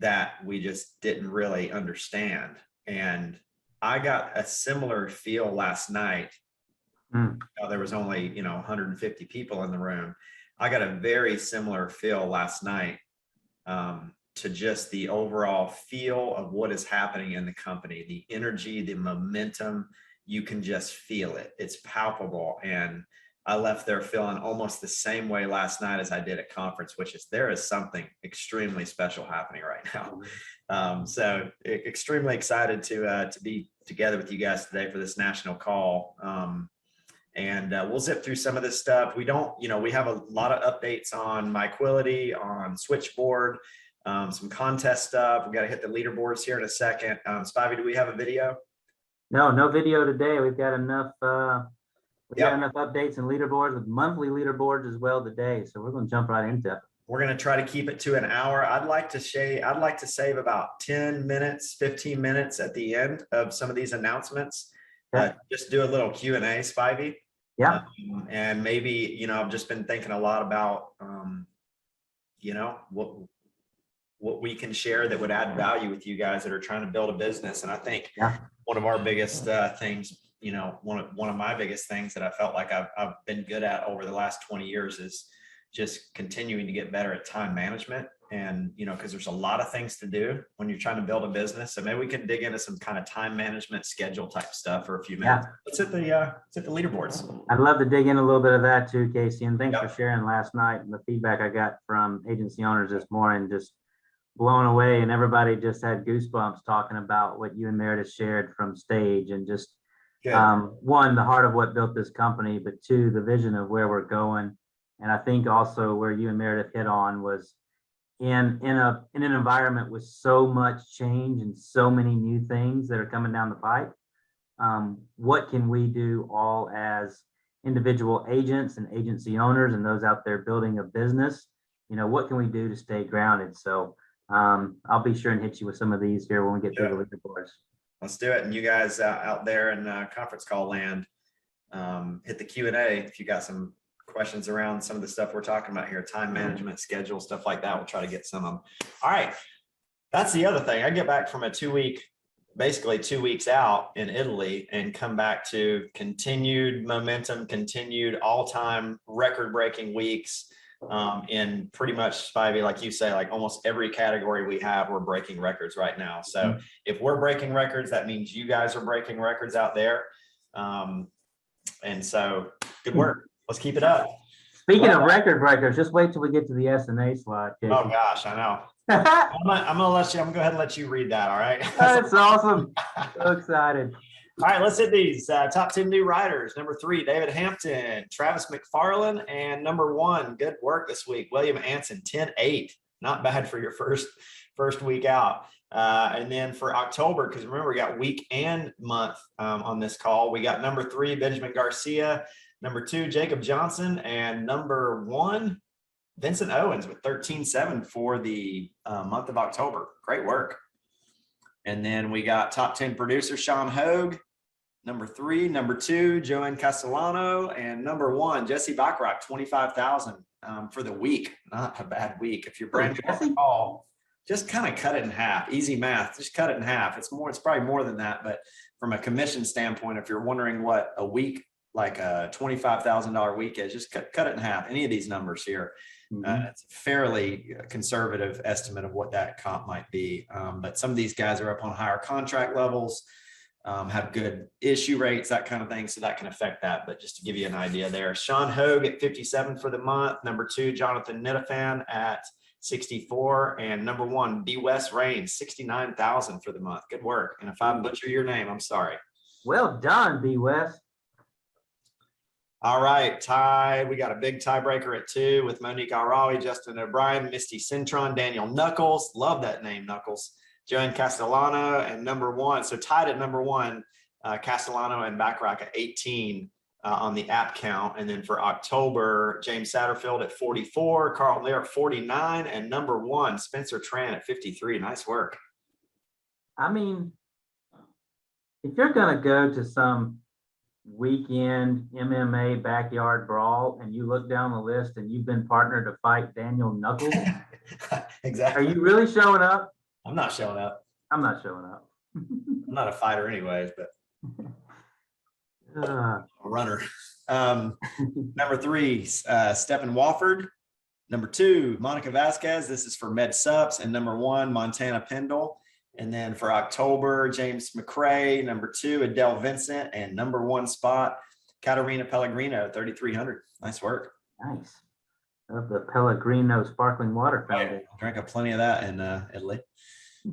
that we just didn't really understand. And I got a similar feel last night. There was only, 150 people in the room. I got a very similar feel last night to just the overall feel of what is happening in the company, the energy, the momentum. You can just feel it. It's palpable. And I left there feeling almost the same way last night as I did at conference, which is there is something extremely special happening right now. So extremely excited to be together with you guys today for this national call. And we'll zip through some of this stuff. We don't, we have a lot of updates on MyQuility, on Switchboard, some contest stuff. We got to hit the leaderboards here in a second. Spivey, do we have a video? No video today. We've got enough. We've got enough updates and leaderboards with monthly leaderboards as well today. So we're going to jump right into it. We're going to try to keep it to an hour. I'd like to save about 10 minutes, 15 minutes at the end of some of these announcements. Just do a little Q&A, Spivey. Yeah. And maybe, I've just been thinking a lot about, what we can share that would add value with you guys that are trying to build a business. And I think one of our biggest things, one of my biggest things that I felt like I've been good at over the last 20 years is just continuing to get better at time management. And, because there's a lot of things to do when you're trying to build a business. So maybe we can dig into some kind of time management schedule type stuff for a few minutes. Let's hit the leaderboards. I'd love to dig in a little bit of that too, Casey. And thanks for sharing last night and the feedback I got from agency owners this morning. Just blown away, and everybody just had goosebumps talking about what you and Meredith shared from stage, and just one, the heart of what built this company, but two, the vision of where we're going. And I think also where you and Meredith hit on was in an environment with so much change and so many new things that are coming down the pipe. What can we do all as individual agents and agency owners and those out there building a business? What can we do to stay grounded? So I'll be sure and hit you with some of these here when we get through the leaderboards. Let's do it. And you guys out there in conference call land, hit the Q&A if you got some questions around some of the stuff we're talking about here, time management, schedule, stuff like that. We'll try to get some of them. All right. That's the other thing. I get back from basically 2 weeks out in Italy and come back to continued momentum, continued all-time record-breaking weeks. In pretty much, Spivey, like you say, like almost every category we have, we're breaking records right now. So if we're breaking records, that means you guys are breaking records out there. And so good work. Let's keep it up. Speaking of record breakers, just wait till we get to the S&A slide, Casey. Oh gosh, I know. I'm gonna go ahead and let you read that. All right. That's awesome. So excited. All right, let's hit these. Top 10 new writers. Number 3, David Hampton, Travis McFarland, and number 1, good work this week, William Anson, 10-8. Not bad for your first week out. And then for October, because remember, we got week and month on this call. We got number 3, Benjamin Garcia, number 2, Jacob Johnson, and number 1, Vincent Owens with 13-7 for the month of October. Great work. And then we got top 10 producer, Sean Hogue, number 3, number 2, Joanne Castellano, and number 1, Jesse Bacharach, 25,000 for the week. Not a bad week. If you're brand new on the call, just kind of cut it in half. Easy math, just cut it in half. It's probably more than that, but from a commission standpoint, if you're wondering what a week, like a $25,000 week is, just cut it in half. Any of these numbers here. It's a fairly conservative estimate of what that comp might be. But some of these guys are up on higher contract levels, have good issue rates, that kind of thing. So that can affect that. But just to give you an idea there, Sean Hogue at 57 for the month. Number 2, Jonathan Nitafan at 64. And number 1, B. West Rain, 69,000 for the month. Good work. And if I butcher your name, I'm sorry. Well done, B. West. All right, tie. We got a big tiebreaker at 2 with Monique Arawi, Justin O'Brien, Misty Cintron, Daniel Knuckles. Love that name, Knuckles. Joanne Castellano, and number 1. So tied at number 1, Castellano and Bacharach at 18 on the app count. And then for October, James Satterfield at 44, Carl Lear at 49, and number 1, Spencer Tran at 53. Nice work. I mean, if you're going to go to some weekend MMA backyard brawl and you look down the list and you've been partnered to fight Daniel Knuckles, Exactly. Are you really showing up? I'm not showing up. I'm not showing up. I'm not a fighter anyways, but a runner. Number 3, Stephen Wofford. Number 2, Monica Vasquez. This is for Med Sups. And number 1, Montana Pendle. And then for October, James McCrae. Number 2, Adele Vincent. And number 1 spot, Katarina Pellegrino, 3,300. Nice work. Nice. Of the Pellegrino Sparkling Water Fountain. I drank up plenty of that in Italy.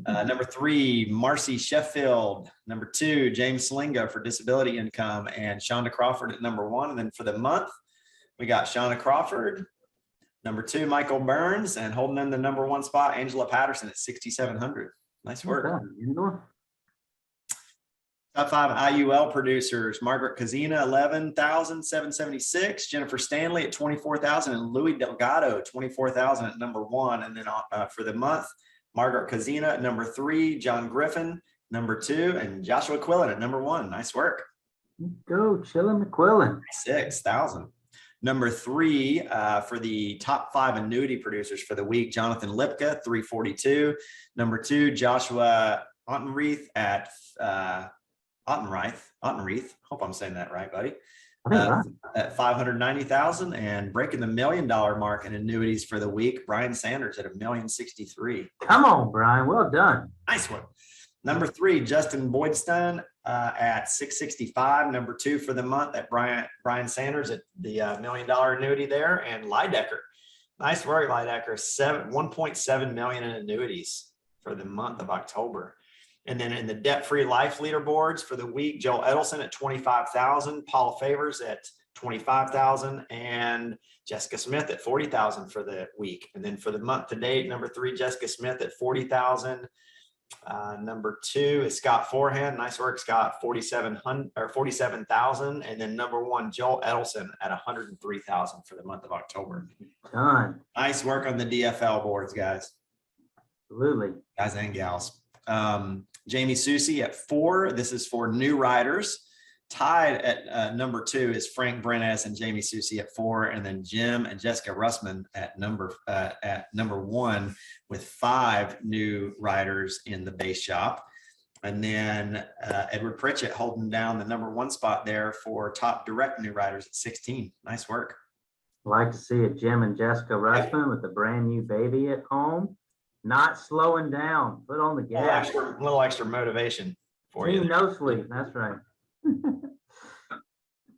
Number 3, Marcy Sheffield. Number 2, James Slinga for disability income, and Shonda Crawford at number 1. And then for the month, we got Shonda Crawford. Number 2, Michael Burns, and holding in the number 1 spot, Angela Patterson at 6,700. Nice work. Top 5 IUL producers: Margaret Kazina, 11,776. Jennifer Stanley at 24,000, and Louis Delgado, 24,000 at number 1. And then for the month, Margaret Kazina at number 3, John Griffin, number 2, and Joshua Quillen at number 1. Nice work. Go, Chillin' McQuillan. 6,000. Number 3 for the top 5 annuity producers for the week, Jonathan Lipka, 342. Number 2, Joshua Ottenreith at Ottenreith. Hope I'm saying that right, buddy. At 590,000, and breaking the $1 million mark in annuities for the week, Brian Sanders at $1,063,000. Come on, Brian. Well done. Nice one. Number 3, Justin Boydstone at 665. Number 2 for the month at Brian Sanders at the $1 million annuity there, and Lidecker. Nice work, Lidecker. 1.7 million in annuities for the month of October. And then in the debt-free life leaderboards for the week, Joel Edelson at 25,000, Paul Favors at 25,000, and Jessica Smith at 40,000 for the week. And then for the month to date, number 3, Jessica Smith at 40,000. Number 2 is Scott Forehand. Nice work, Scott, 47,000. And then number 1, Joel Edelson at 103,000 for the month of October. Done. Nice work on the DFL boards, guys. Absolutely. Guys and gals. Jamie Susie at 4. This is for new riders. Tied at number 2 is Frank Brenes and Jamie Susie at 4, and then Jim and Jessica Russman at number 1 with 5 new riders in the base shop. And then Edward Pritchett holding down the number 1 spot there for top direct new riders at 16. Nice work. Like to see it, Jim and Jessica Russman with a brand new baby at home. Not slowing down. Put on the gas. A little extra motivation for you. No sleep. That's right.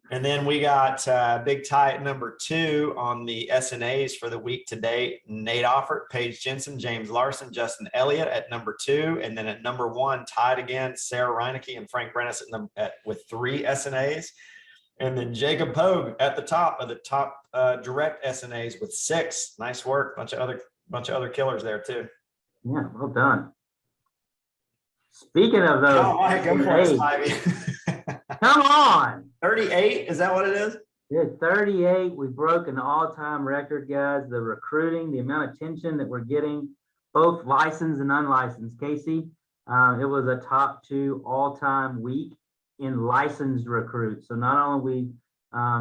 And then we got big tie at number 2 on the SNAs for the week to date. Nate Offert, Paige Jensen, James Larson, Justin Elliott at number 2. And then at number 1, tied again, Sarah Reinecke and Frank Brenes with 3 SNAs. And then Jacob Pogue at the top of the top direct SNAs with 6. Nice work. Bunch of other killers there too. Yeah, well done. Speaking of those, go for it, Spivey. Come on. 38, is that what it is? Yeah, 38. We broke an all-time record, guys. The recruiting, the amount of attention that we're getting, both licensed and unlicensed. Casey, it was a top 2 all-time week in licensed recruits. So not only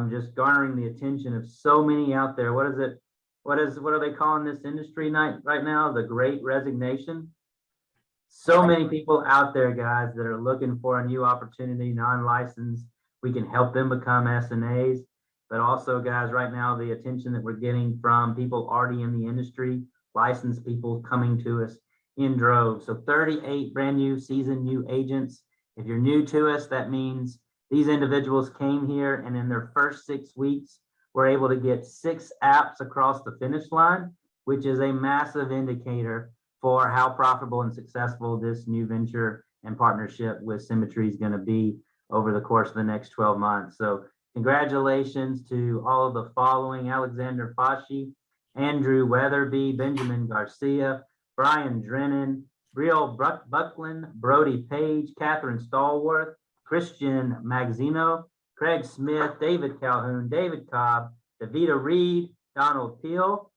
just garnering the attention of so many out there. What are they calling this industry right now? The Great Resignation. So many people out there, guys, that are looking for a new opportunity, non-licensed. We can help them become SNAs, but also, guys, right now, the attention that we're getting from people already in the industry, licensed people coming to us in droves. So 38 brand new seasoned new agents. If you're new to us, that means these individuals came here and in their first 6 weeks, were able to get 6 apps across the finish line, which is a massive indicator for how profitable and successful this new venture and partnership with Symmetry is going to be over the course of the next 12 months. So congratulations to all of the following: Alexander Fashi, Andrew Weatherby, Benjamin Garcia, Brian Drennan, Brielle Buckland, Brody Page, Catherine Stallworth, Christian Magzino, Craig Smith, David Calhoun, David Cobb, Davita Reed, Donald Peel,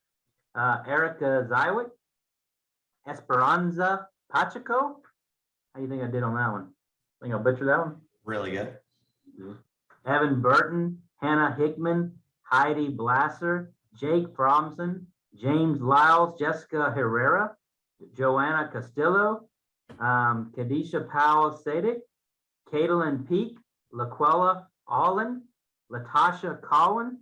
Erica Zywick, Esperanza Pacheco. How do you think I did on that one? I think I butchered that one. Really good. Evan Burton, Hannah Hickman, Heidi Blasser, Jake Fromson, James Lyles, Jessica Herrera, Joanna Castillo, Kadisha Powell Sadik, Caitlin Peak, Laquella Allen, Latasha Cowan,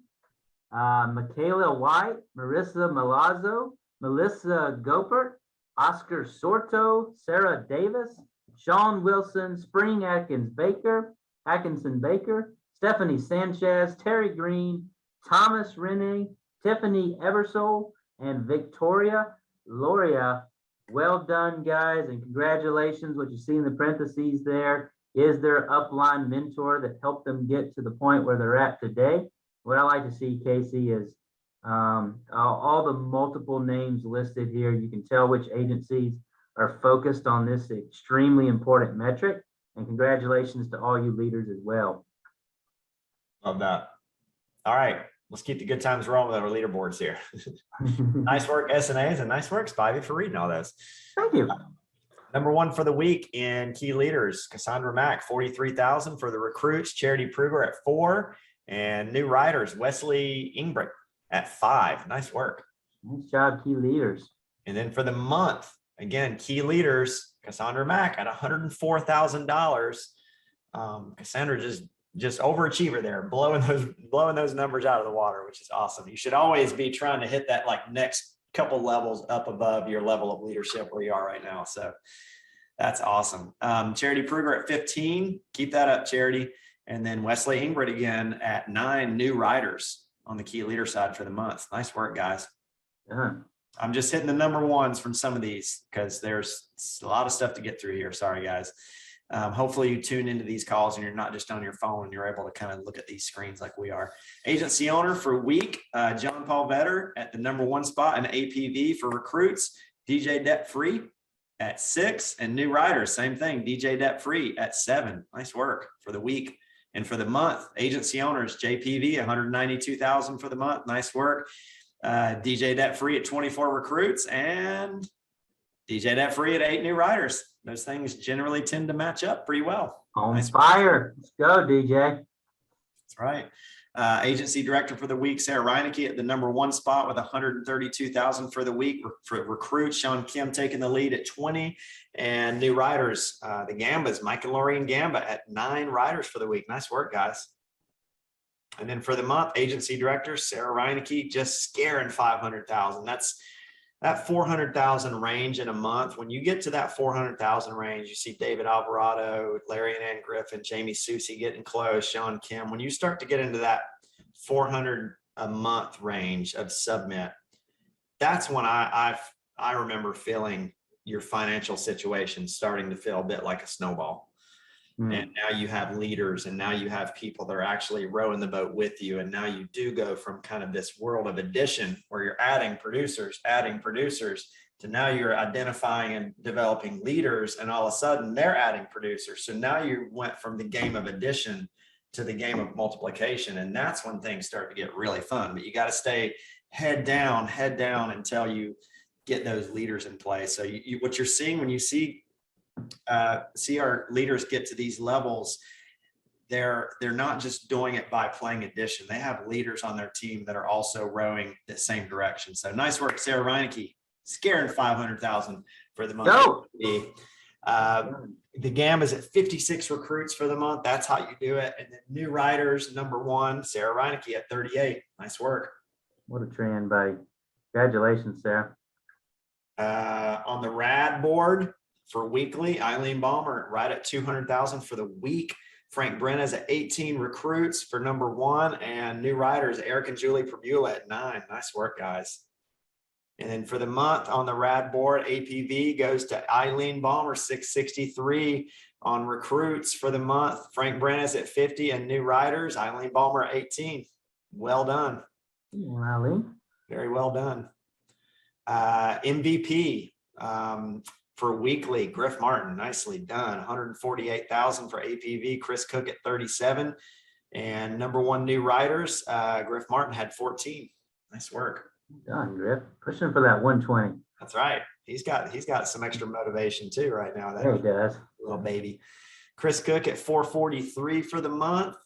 Michaela White, Marissa Malazzo, Melissa Gopert, Oscar Sorto, Sarah Davis, Sean Wilson, Spring Atkinson Baker, Stephanie Sanchez, Terry Green, Thomas Rene, Tiffany Eversole, and Victoria Loria. Well done, guys, and congratulations. What you see in the parentheses there is their upline mentor that helped them get to the point where they're at today. What I like to see, Casey, is all the multiple names listed here. You can tell which agencies are focused on this extremely important metric. And congratulations to all you leaders as well. Love that. All right, let's keep the good times rolling with our leaderboards here. Nice work, SNAs, and nice work, Spivey, for reading all those. Thank you. Number one for the week in key leaders, Cassandra Mack, 43,000 for the recruits. Charity Pruger at 4, and new riders, Wesley Ingbrick at 5. Nice work. Nice job, key leaders. And then for the month, again, key leaders, Cassandra Mack at $104,000. Cassandra just overachiever there, blowing those numbers out of the water, which is awesome. You should always be trying to hit that like next couple levels up above your level of leadership where you are right now. So that's awesome. Charity Pruger at 15, keep that up, Charity. And then Wesley Ingrid again at 9 new riders on the key leader side for the month. Nice work, guys. Yeah. I'm just hitting the number ones from some of these because there's a lot of stuff to get through here. Sorry, guys. Hopefully you tune into these calls and you're not just on your phone. You're able to kind of look at these screens like we are. Agency owner for week, John Paul Vetter at the number 1 spot in APV for recruits. DJ Debt Free at 6, and new riders, same thing. DJ Debt Free at 7. Nice work for the week. And for the month, agency owners, JPV, 192,000 for the month. Nice work. DJ Debt Free at 24 recruits, and DJ Debt Free at 8 new riders. Those things generally tend to match up pretty well. On fire. Let's go, DJ. That's right. Agency director for the week, Sarah Reinecke at the number 1 spot with 132,000 for the week. For recruits, Sean Kim taking the lead at 20, and new riders, the Gambas, Mike and Lorraine Gamba at 9 riders for the week. Nice work, guys. And then for the month, agency director, Sarah Reinecke, just scaring 500,000. That's that 400,000 range in a month. When you get to that 400,000 range, you see David Alvarado, Larry and Ann Griffin, Jamie Susie getting close, Sean Kim. When you start to get into that 400 a month range of submit, that's when I remember feeling your financial situation starting to feel a bit like a snowball. And now you have leaders, and now you have people that are actually rowing the boat with you. And now you do go from kind of this world of addition where you're adding producers, to now you're identifying and developing leaders, and all of a sudden they're adding producers. So now you went from the game of addition to the game of multiplication. And that's when things start to get really fun. But you got to stay head down until you get those leaders in place. So what you're seeing when you see our leaders get to these levels, they're not just doing it by playing addition. They have leaders on their team that are also rowing the same direction. So nice work, Sarah Reinecke, scaring 500,000 for the month. Go. The Gambas at 56 recruits for the month. That's how you do it. And then new riders, number 1, Sarah Reinecke at 38. Nice work. What a trend, buddy. Congratulations, Sarah. On the RAD board, for weekly, Eileen Balmer right at 200,000 for the week. Frank Brenna's at 18 recruits for number 1, and new riders, Eric and Julie Perbula at 9. Nice work, guys. And then for the month on the RAD board, APV goes to Eileen Balmer, 663 on recruits for the month. Frank Brenna's at 50, and new riders, Eileen Balmer at 18. Well done. Eileen. Very well done. MVP. For weekly, Griff Martin, nicely done. 148,000 for APV. Chris Cook at 37, and number 1 new riders, Griff Martin had 14. Nice work. Done, Griff. Pushing for that 120. That's right. He's got some extra motivation too right now. There he does. Little baby. Chris Cook at 443 for the month.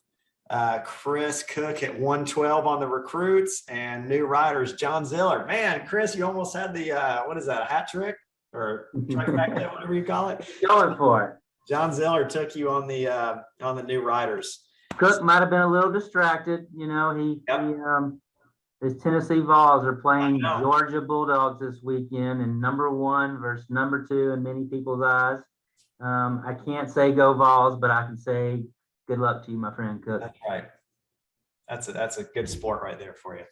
Chris Cook at 112 on the recruits, and new riders, John Ziller. Man, Chris, you almost had the a hat trick. or trifecta, whatever you call it. Going for it. John Ziller took you on the new riders. Cook might have been a little distracted. His Tennessee Vols are playing Georgia Bulldogs this weekend, and #1 versus #2 in many people's eyes. I can't say go Vols, but I can say good luck to you, my friend Cook. That's right. That's a good sport right there for you.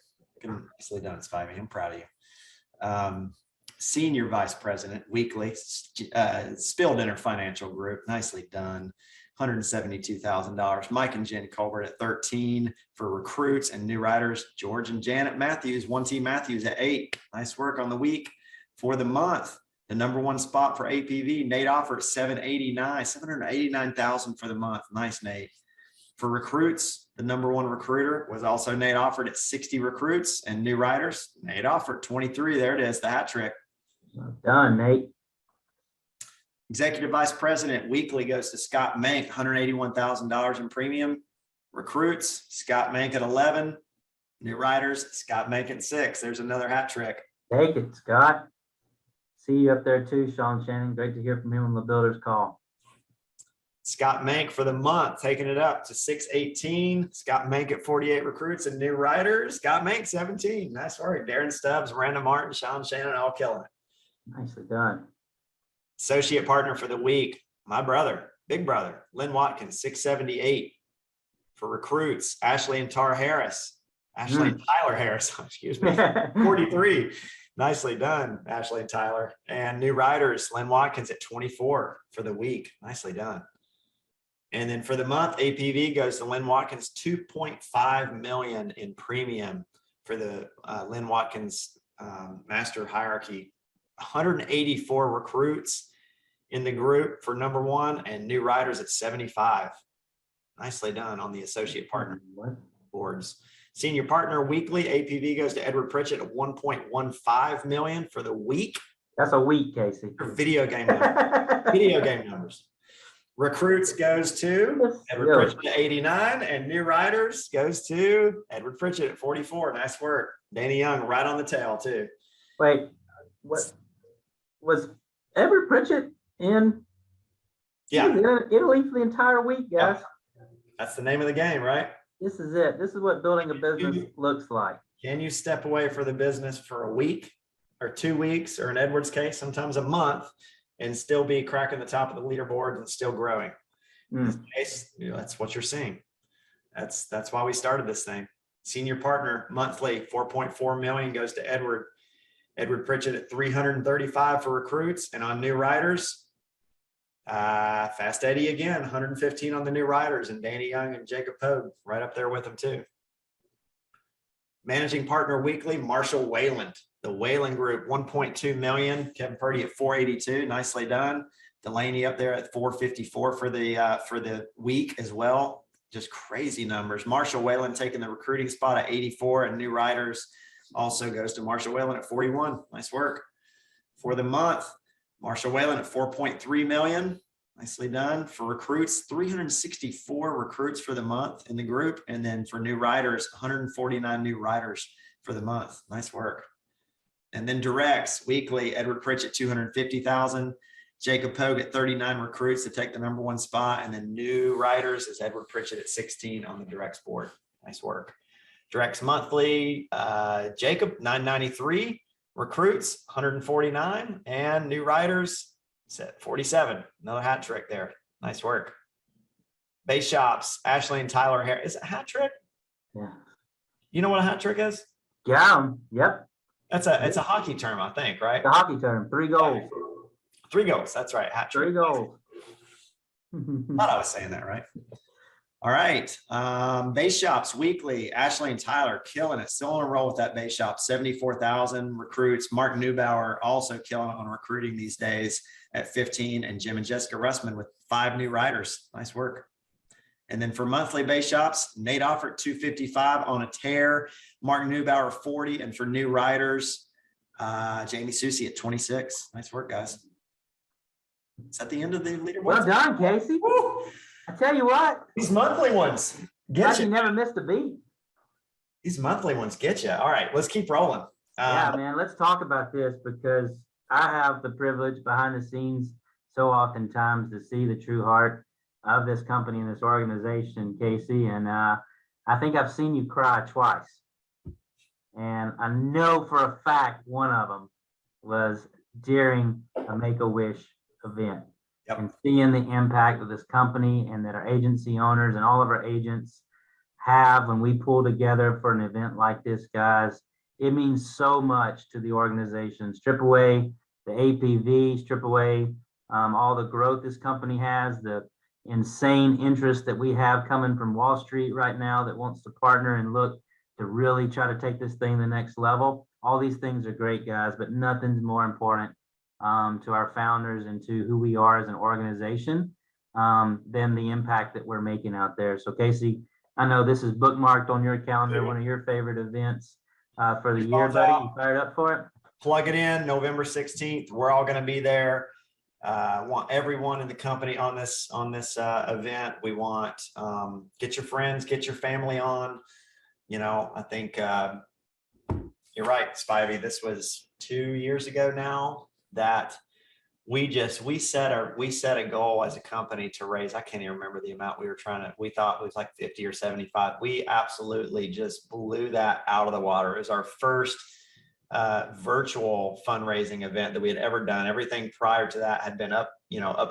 Nicely done, Spivey. I'm proud of you. Senior Vice President, weekly, Symmetry Financial Group. Nicely done. $172,000. Mike and Jen Colbert at 13 for recruits and new riders. George and Janet Matthews, 1T Matthews at 8. Nice work on the week. For the month, the #1 spot for APV, Nate Offer at 789,000 for the month. Nice, Nate. For recruits, the #1 recruiter was also Nate Offered at 60 recruits and new riders. Nate Offered 23. There it is, the hat trick. Well done, Nate. Executive Vice President, weekly goes to Scott Mank, $181,000 in premium. Recruits, Scott Mank at 11. New riders, Scott Mank at 6. There's another hat trick. Take it, Scott. See you up there too, Sean Shannon. Great to hear from him on the Builders Call. Scott Mank for the month, taking it up to 618. Scott Mank at 48 recruits and new riders. Scott Mank 17. Nice work. Darren Stubbs, Miranda Martin, Sean Shannon, all killing it. Nicely done. Associate partner for the week, my brother, big brother, Lynn Watkins, 678. For recruits, Ashley and Tyler Harris. Ashley and Tyler Harris, excuse me, 43. Nicely done, Ashley and Tyler. And new riders, Lynn Watkins at 24 for the week. Nicely done. And then for the month, APV goes to Lynn Watkins, $2.5 million in premium for the Lynn Watkins Master Hierarchy. 184 recruits in the group for #1 and new riders at 75. Nicely done on the associate partner boards. Senior partner weekly, APV goes to Edward Pritchett at 1.15 million for the week. That's a week, Casey. For video game numbers. Video game numbers. Recruits goes to Edward Pritchett at 89, and new riders goes to Edward Pritchett at 44. Nice work. Danny Young right on the tail too. Wait, what was Edward Pritchett in? Yeah, in Italy for the entire week, guys. That's the name of the game, right? This is it. This is what building a business looks like. Can you step away for the business for a week or 2 weeks, or in Edward's case, sometimes a month, and still be cracking the top of the leaderboard and still growing? In this case, that's what you're seeing. That's why we started this thing. Senior partner monthly, 4.4 million goes to Edward. Edward Pritchett at 335 for recruits, and on new riders, Fast Eddie again, 115 on the new riders, and Danny Young and Jacob Pogue right up there with them too. Managing partner weekly, Marshall Wayland, the Wayland Group, 1.2 million. Kevin Purdy at 482, nicely done. Delaney up there at 454 for the week as well. Just crazy numbers. Marshall Wayland taking the recruiting spot at 84, and new riders also goes to Marshall Whalen at 41. Nice work. For the month, Marshall Whalen at 4.3 million. Nicely done. For recruits, 364 recruits for the month in the group. And then for new riders, 149 new riders for the month. Nice work. And then directs weekly, Edward Pritchett, 250,000. Jacob Pogue at 39 recruits to take the #1 spot. And then new riders is Edward Pritchett at 16 on the directs board. Nice work. Directs monthly, Jacob, 993. Recruits, 149. And new riders, set 47. Another hat trick there. Nice work. Base shops, Ashley and Tyler Harris. Is it a hat trick? Yeah. You know what a hat trick is? Yeah. Yep. It's a hockey term, I think, right? The hockey term. 3 goals. 3 goals. That's right. Hat trick. 3 goals. Thought I was saying that right. All right. Base shops weekly. Ashley and Tyler killing it. Still on a roll with that base shop. 74,000 recruits. Mark Newbauer also killing it on recruiting these days at 15. And Jim and Jessica Russman with 5 new riders. Nice work. And then for monthly base shops, Nate Offert 255 on a tear. Mark Newbauer 40. And for new riders, Jamie Susie at 26. Nice work, guys. Is that the end of the leaderboard? Well done, Casey. Woo! I tell you what. These monthly ones get you. Never missed a beat. These monthly ones get you. All right, let's keep rolling. Yeah, man. Let's talk about this because I have the privilege behind the scenes so oftentimes to see the true heart of this company and this organization, Casey. And I think I've seen you cry twice. And I know for a fact one of them was during a Make-A-Wish event. Yep. And seeing the impact of this company and that our agency owners and all of our agents have when we pull together for an event like this, guys. It means so much to the organization. Strip away the APV, strip away all the growth this company has, the insane interest that we have coming from Wall Street right now that wants to partner and look to really try to take this thing to the next level. All these things are great, guys, but nothing's more important to our founders and to who we are as an organization than the impact that we're making out there. So Casey, I know this is bookmarked on your calendar, one of your favorite events for the year, buddy. You fired up for it? Plug it in, November 16th. We're all going to be there. Want everyone in the company on this event. We want get your friends, get your family on. You know, I think you're right, Spivey. This was 2 years ago now that we set a goal as a company to raise. I can't even remember the amount we thought it was like 50 or 75. We absolutely just blew that out of the water. It was our first virtual fundraising event that we had ever done. Everything prior to that had been up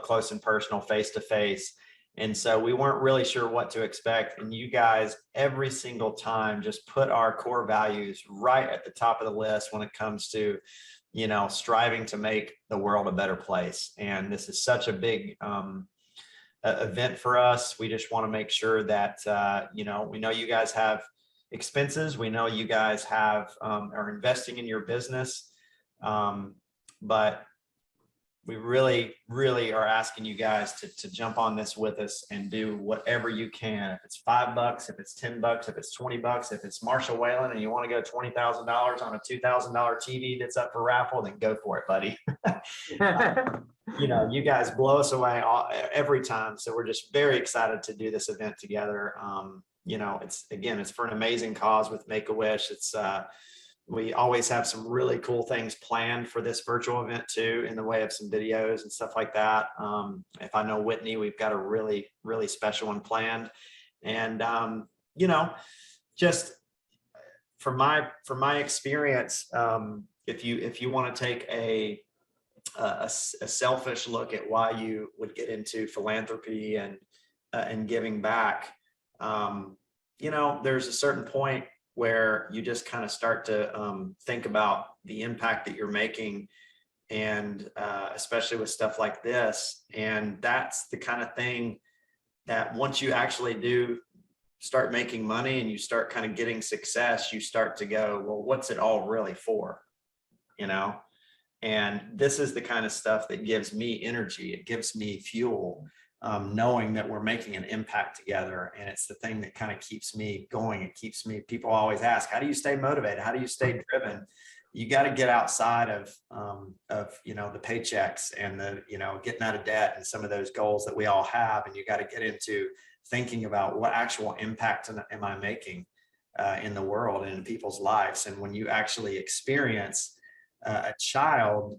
close and personal, face to face. And so we weren't really sure what to expect. And you guys, every single time, just put our core values right at the top of the list when it comes to, striving to make the world a better place. And this is such a big event for us. We just want to make sure that, we know you guys have expenses. We know you guys are investing in your business. But we really, really are asking you guys to jump on this with us and do whatever you can. If it's $5, if it's $10, if it's $20, if it's Marshall Whalen and you want to go $20,000 on a $2,000 TV that's up for raffle, then go for it, buddy. You guys blow us away every time. So we're just very excited to do this event together. It's for an amazing cause with Make-A-Wish. We always have some really cool things planned for this virtual event too, in the way of some videos and stuff like that. If I know Whitney, we've got a really, really special one planned. And, just from my experience, if you want to take a selfish look at why you would get into philanthropy and giving back, there's a certain point where you just kind of start to think about the impact that you're making, and especially with stuff like this. And that's the kind of thing that once you actually do start making money and you start kind of getting success, you start to go, well, what's it all really for? And this is the kind of stuff that gives me energy. It gives me fuel. Knowing that we're making an impact together, and it's the thing that kind of keeps me going. People always ask, how do you stay motivated? How do you stay driven? You got to get outside of the paychecks and the, getting out of debt and some of those goals that we all have. And you got to get into thinking about what actual impact am I making in the world and in people's lives. And when you actually experience a child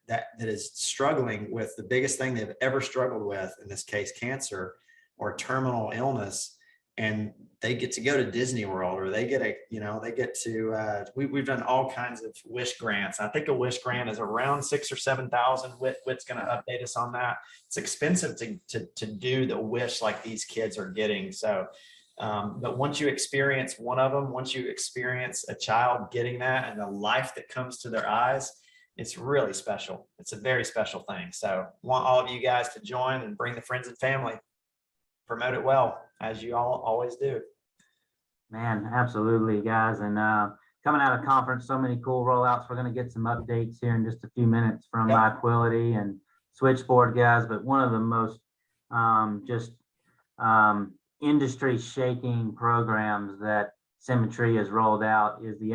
that is struggling with the biggest thing they've ever struggled with, in this case, cancer or terminal illness, and they get to go to Disney World, or we've done all kinds of wish grants. I think a wish grant is around 6,000 or 7,000. Whit's going to update us on that. It's expensive to do the wish like these kids are getting. So, but once you experience one of them, once you experience a child getting that and the life that comes to their eyes, it's really special. It's a very special thing. So want all of you guys to join and bring the friends and family. Promote it well, as you all always do. Man, absolutely, guys. And coming out of conference, so many cool rollouts. We're going to get some updates here in just a few minutes from Quality and Switchboard, guys. But one of the most industry shaking programs that Symmetry has rolled out is the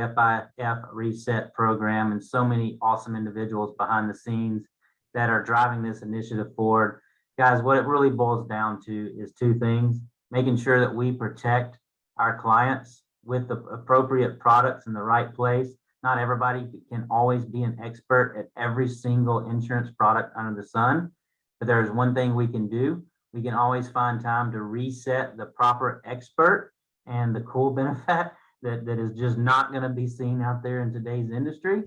FIF Reset program, and so many awesome individuals behind the scenes that are driving this initiative forward. Guys, what it really boils down to is two things: making sure that we protect our clients with the appropriate products in the right place, Not everybody can always be an expert at every single insurance product under the sun, but there's one thing we can do. We can always find time to reset the proper expert. And the cool benefit that is just not going to be seen out there in today's industry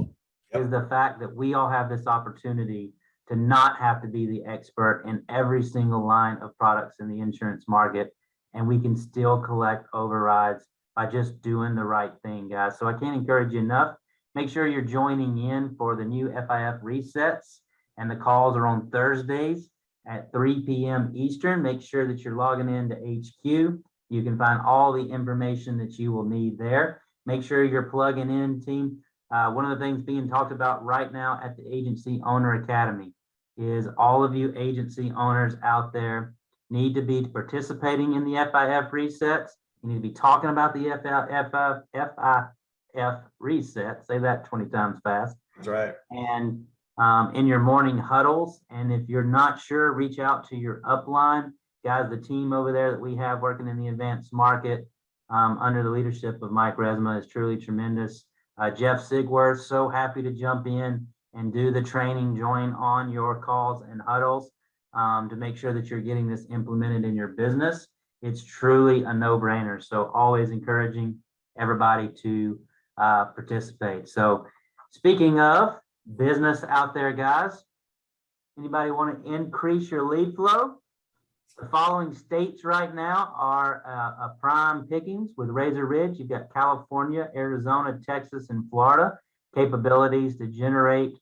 is the fact that we all have this opportunity to not have to be the expert in every single line of products in the insurance market. And we can still collect overrides by just doing the right thing, guys. So I can't encourage you enough. Make sure you're joining in for the new FIF resets, and the calls are on Thursdays at 3 p.m. Eastern. Make sure that you're logging into HQ. You can find all the information that you will need there. Make sure you're plugging in, team. One of the things being talked about right now at the Agency Owner Academy is all of you agency owners out there need to be participating in the FIF resets. You need to be talking about the FIF reset. Say that 20 times fast. That's right. And in your morning huddles. And if you're not sure, reach out to your upline. Guys, the team over there that we have working in the advanced market under the leadership of Mike Resma is truly tremendous. Jeff Sigworth, so happy to jump in and do the training, join on your calls and huddles to make sure that you're getting this implemented in your business. It's truly a no-brainer. So always encouraging everybody to participate. So speaking of business out there, guys, anybody want to increase your lead flow? The following states right now are prime pickings with Razor Ridge. You've got California, Arizona, Texas, and Florida, capabilities to generate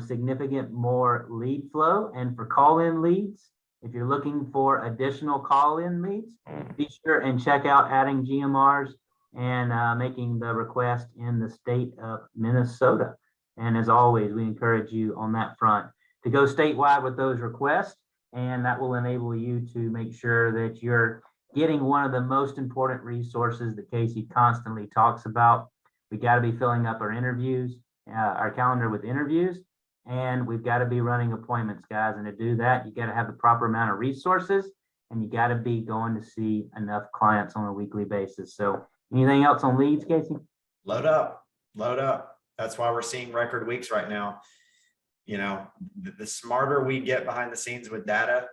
significant more lead flow. And for call-in leads, if you're looking for additional call-in leads, be sure and check out adding GMRs and making the request in the state of Minnesota. And as always, we encourage you on that front to go statewide with those requests. And that will enable you to make sure that you're getting one of the most important resources that Casey constantly talks about. We got to be filling up our interviews, our calendar with interviews, and we've got to be running appointments, guys. And to do that, you got to have the proper amount of resources, and you got to be going to see enough clients on a weekly basis. So anything else on leads, Casey? Load up, load up. That's why we're seeing record weeks right now. You know, the smarter we get behind the scenes with data,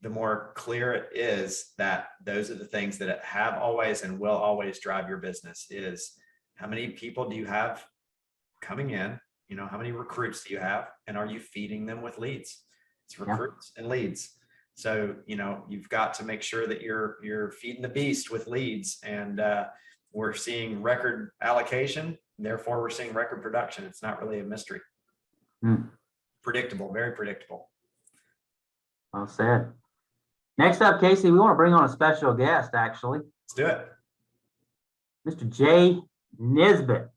the more clear it is that those are the things that have always and will always drive your business. Is how many people do you have coming in? You know, how many recruits do you have? And are you feeding them with leads? It's recruits and leads. So, you know, you've got to make sure that you're feeding the beast with leads. And we're seeing record allocation. Therefore, we're seeing record production. It's not really a mystery. Predictable, very predictable. Well said. Next up, Casey, we want to bring on a special guest, actually. Let's do it. Mr. Jay Nisbet,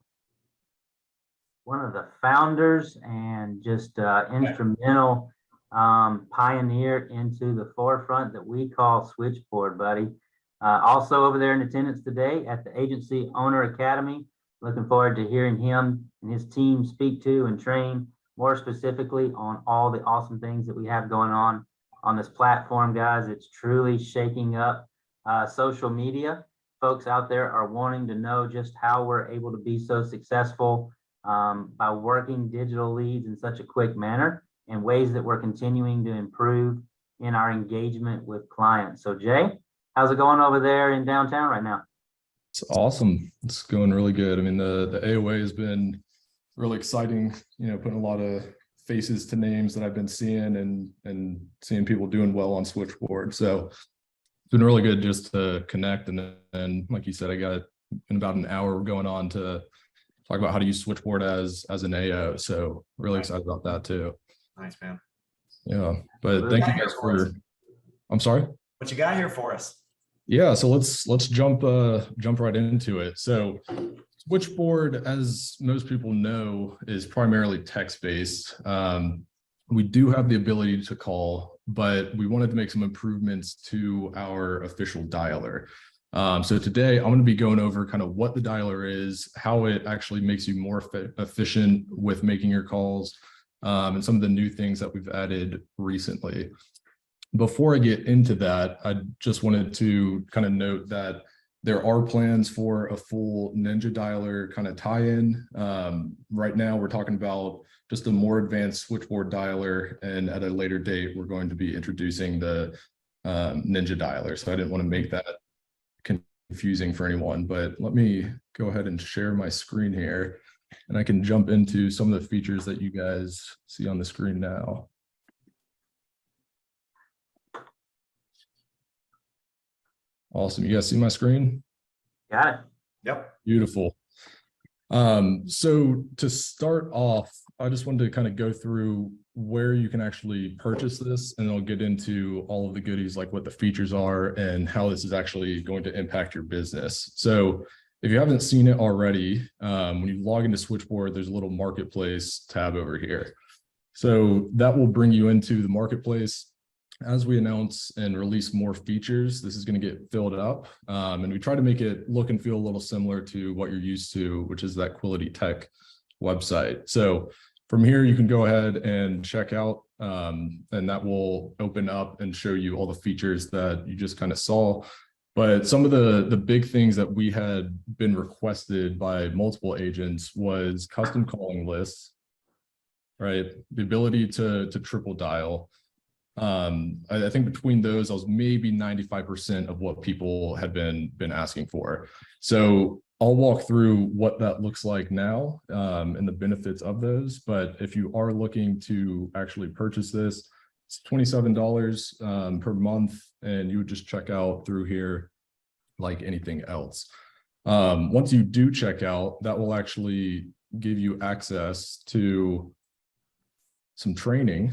one of the founders and just instrumental pioneer into the forefront that we call Switchboard, buddy. Also over there in attendance today at the Agency Owner Academy. Looking forward to hearing him and his team speak to and train more specifically on all the awesome things that we have going on this platform, guys. It's truly shaking up social media. Folks out there are wanting to know just how we're able to be so successful by working digital leads in such a quick manner and ways that we're continuing to improve in our engagement with clients. So Jay, how's it going over there in downtown right now? It's awesome. It's going really good. I mean, the AOA has been really exciting, you know, putting a lot of faces to names that I've been seeing and seeing people doing well on Switchboard. So it's been really good just to connect. And then, like you said, I got in about an hour going on to talk about how to use Switchboard as an AO. So really excited about that too. Nice, man. Yeah, but thank you guys for, I'm sorry? What you got here for us? Yeah, so let's jump right into it. So Switchboard, as most people know, is primarily text-based. We do have the ability to call, but we wanted to make some improvements to our official dialer. So today I'm going to be going over kind of what the dialer is, how it actually makes you more efficient with making your calls, and some of the new things that we've added recently. Before I get into that, I just wanted to kind of note that There are plans for a full Ninja dialer kind of tie-in. Right now, we're talking about just a more advanced switchboard dialer, and at a later date, we're going to be introducing the Ninja dialer. So I didn't want to make that confusing for anyone, but let me go ahead and share my screen here, and I can jump into some of the features that you guys see on the screen now. Awesome. You guys see my screen? Got it. Yep. Beautiful. So to start off, I just wanted to kind of go through where you can actually purchase this, and I'll get into all of the goodies, like what the features are and how this is actually going to impact your business. So if you haven't seen it already, when you log into Switchboard, there's a little marketplace tab over here. So that will bring you into the marketplace. As we announce and release more features, this is going to get filled up, and we try to make it look and feel a little similar to what you're used to, which is that Quality Tech website. So from here, you can go ahead and check out, and that will open up and show you all the features that you just kind of saw. But some of the big things that we had been requested by multiple agents was custom calling lists, right? The ability to triple dial. I think between those, I was maybe 95% of what people had been asking for. So I'll walk through what that looks like now, and the benefits of those. But if you are looking to actually purchase this, it's $27 per month, and you would just check out through here like anything else. Once you do check out, that will actually give you access to some training,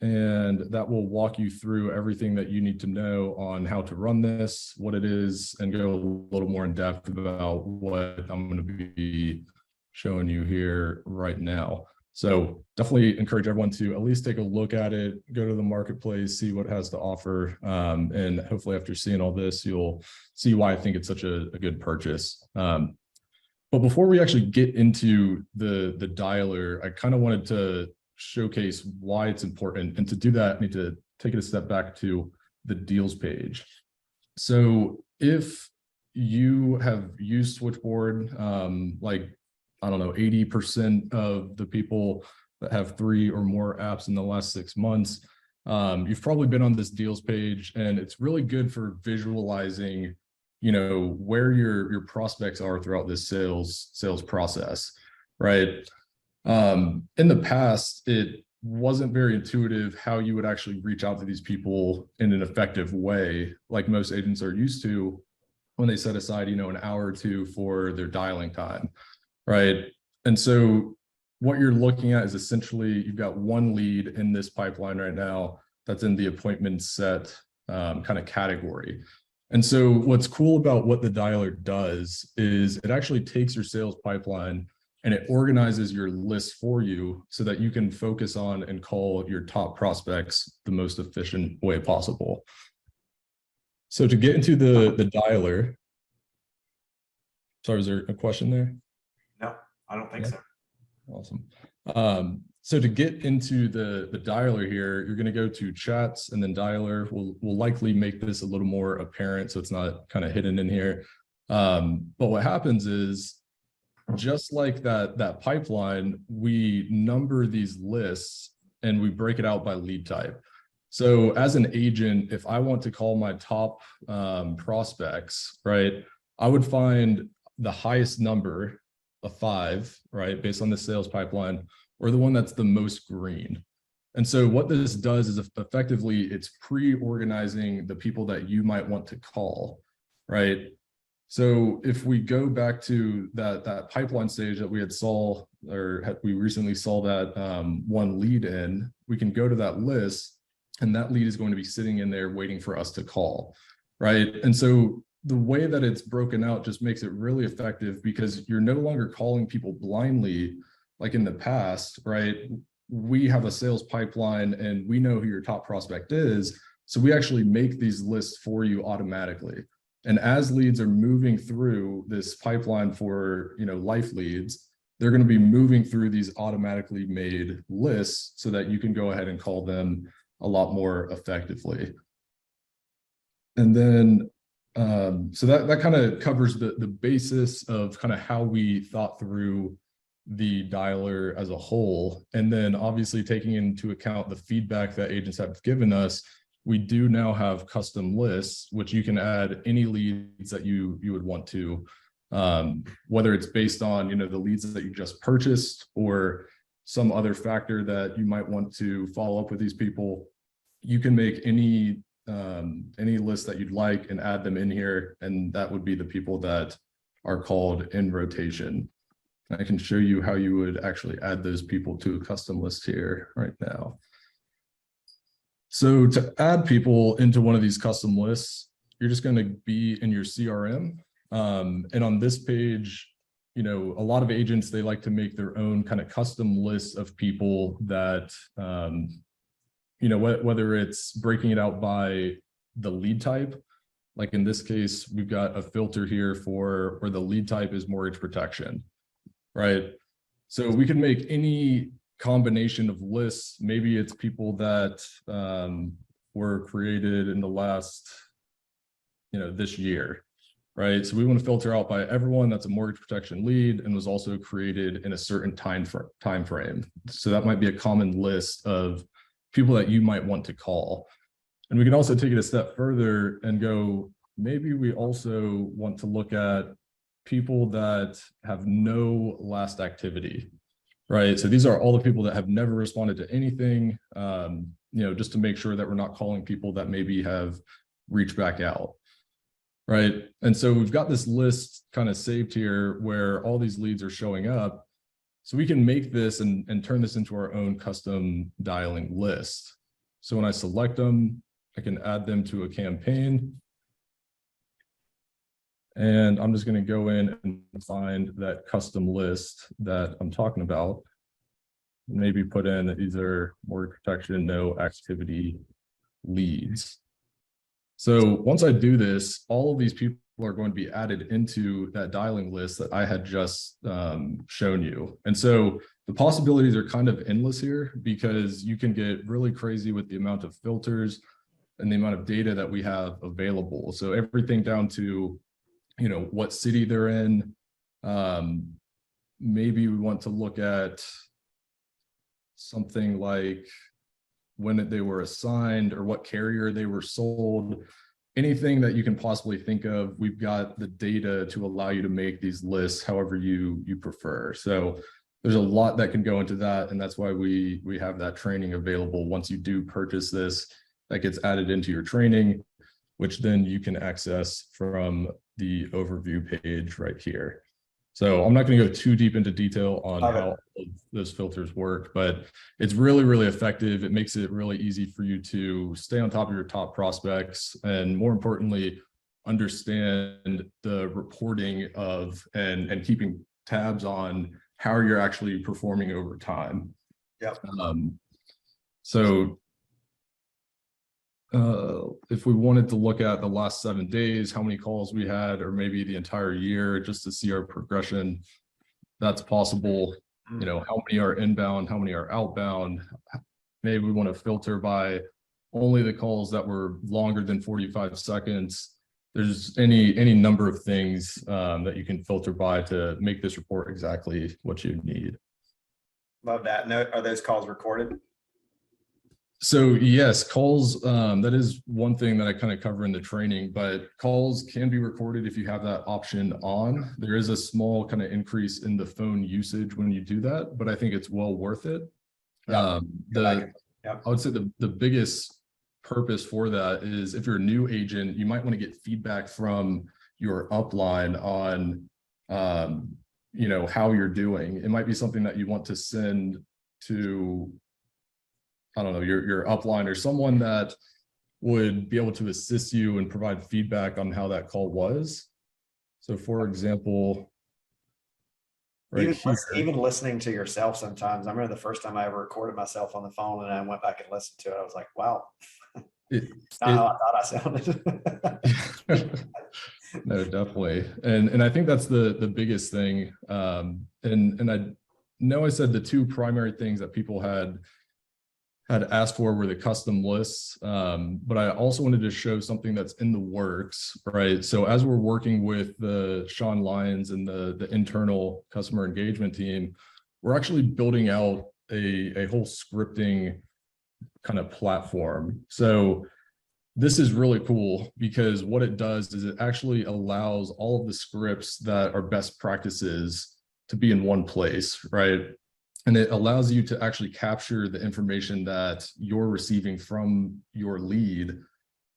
and that will walk you through everything that you need to know on how to run this, what it is, and go a little more in depth about what I'm going to be showing you here right now. So definitely encourage everyone to at least take a look at it, go to the marketplace, see what it has to offer. And hopefully after seeing all this, you'll see why I think it's such a good purchase. But before we actually get into the dialer, I kind of wanted to showcase why it's important. And to do that, I need to take it a step back to the deals page. So if you have used Switchboard, like, I don't know, 80% of the people that have 3 or more apps in the last 6 months, you've probably been on this deals page, and it's really good for visualizing, you know, where your prospects are throughout this sales process, right? In the past, it wasn't very intuitive how you would actually reach out to these people in an effective way, like most agents are used to when they set aside, you know, an hour or two for their dialing time, right? And so what you're looking at is essentially you've got one lead in this pipeline right now that's in the appointment set kind of category. And so what's cool about what the dialer does is it actually takes your sales pipeline and it organizes your list for you so that you can focus on and call your top prospects the most efficient way possible. So to get into the dialer, sorry, is there a question there? No, I don't think so. Awesome. So to get into the dialer here, you're going to go to chats and then dialer. We'll likely make this a little more apparent so it's not kind of hidden in here. But what happens is, just like that pipeline, we number these lists and we break it out by lead type. So as an agent, if I want to call my top prospects, right, I would find the highest number, a 5, right, based on the sales pipeline, or the one that's the most green. And so what this does is effectively it's pre-organizing the people that you might want to call, right? So if we go back to that pipeline stage that we we recently saw that one lead in, we can go to that list, and that lead is going to be sitting in there waiting for us to call, right? And so the way that it's broken out just makes it really effective because you're no longer calling people blindly like in the past, right? We have a sales pipeline and we know who your top prospect is. So we actually make these lists for you automatically. And as leads are moving through this pipeline for, you know, life leads, they're going to be moving through these automatically made lists so that you can go ahead and call them a lot more effectively. And then So that kind of covers the basis of kind of how we thought through the dialer as a whole. And then obviously taking into account the feedback that agents have given us, we do now have custom lists, which you can add any leads that you would want to, whether it's based on, the leads that you just purchased or some other factor that you might want to follow up with these people. You can make any list that you'd like and add them in here, and that would be the people that are called in rotation. I can show you how you would actually add those people to a custom list here right now. So to add people into one of these custom lists, you're just going to be in your CRM. And on this page, a lot of agents, they like to make their own kind of custom lists of people that, whether it's breaking it out by the lead type, like in this case, we've got a filter here for where the lead type is mortgage protection, right? So we can make any combination of lists. Maybe it's people that were created in the last, this year, right? So we want to filter out by everyone that's a mortgage protection lead and was also created in a certain time frame. So that might be a common list of people that you might want to call. And we can also take it a step further and go, maybe we also want to look at people that have no last activity, right? So these are all the people that have never responded to anything, just to make sure that we're not calling people that maybe have reached back out, right? And so we've got this list kind of saved here where all these leads are showing up. So we can make this and turn this into our own custom dialing list. So when I select them, I can add them to a campaign. And I'm just going to go in and find that custom list that I'm talking about. Maybe put in either mortgage protection, no activity leads. So once I do this, all of these people are going to be added into that dialing list that I had just shown you. And so the possibilities are kind of endless here because you can get really crazy with the amount of filters and the amount of data that we have available. So everything down to, what city they're in. Maybe we want to look at something like when they were assigned or what carrier they were sold. Anything that you can possibly think of, we've got the data to allow you to make these lists however you prefer. So there's a lot that can go into that, and that's why we have that training available. Once you do purchase this, that gets added into your training, which then you can access from the overview page right here. So I'm not going to go too deep into detail on how those filters work, but it's really, really effective. It makes it really easy for you to stay on top of your top prospects and, more importantly, understand the reporting of and keeping tabs on how you're actually performing over time. Yep. If we wanted to look at the last 7 days, how many calls we had, or maybe the entire year, just to see our progression, that's possible. How many are inbound, how many are outbound. Maybe we want to filter by only the calls that were longer than 45 seconds. There's any number of things that you can filter by to make this report exactly what you need. Love that. No, are those calls recorded? So yes, calls, that is one thing that I kind of cover in the training, but calls can be recorded if you have that option on. There is a small kind of increase in the phone usage when you do that, but I think it's well worth it. I would say the biggest purpose for that is if you're a new agent, you might want to get feedback from your upline on, how you're doing. It might be something that you want to send to, I don't know, your upline or someone that would be able to assist you and provide feedback on how that call was. So for example, even listening to yourself sometimes. I remember the first time I ever recorded myself on the phone and I went back and listened to it. I was like, wow, it's not how I thought I sounded. No, definitely. And I think that's the biggest thing. And I know I said the two primary things that people had had asked for were the custom lists, but I also wanted to show something that's in the works, right? So as we're working with the Sean Lyons and the internal customer engagement team, we're actually building out a whole scripting kind of platform. So this is really cool because what it does is it actually allows all of the scripts that are best practices to be in one place, right? And it allows you to actually capture the information that you're receiving from your lead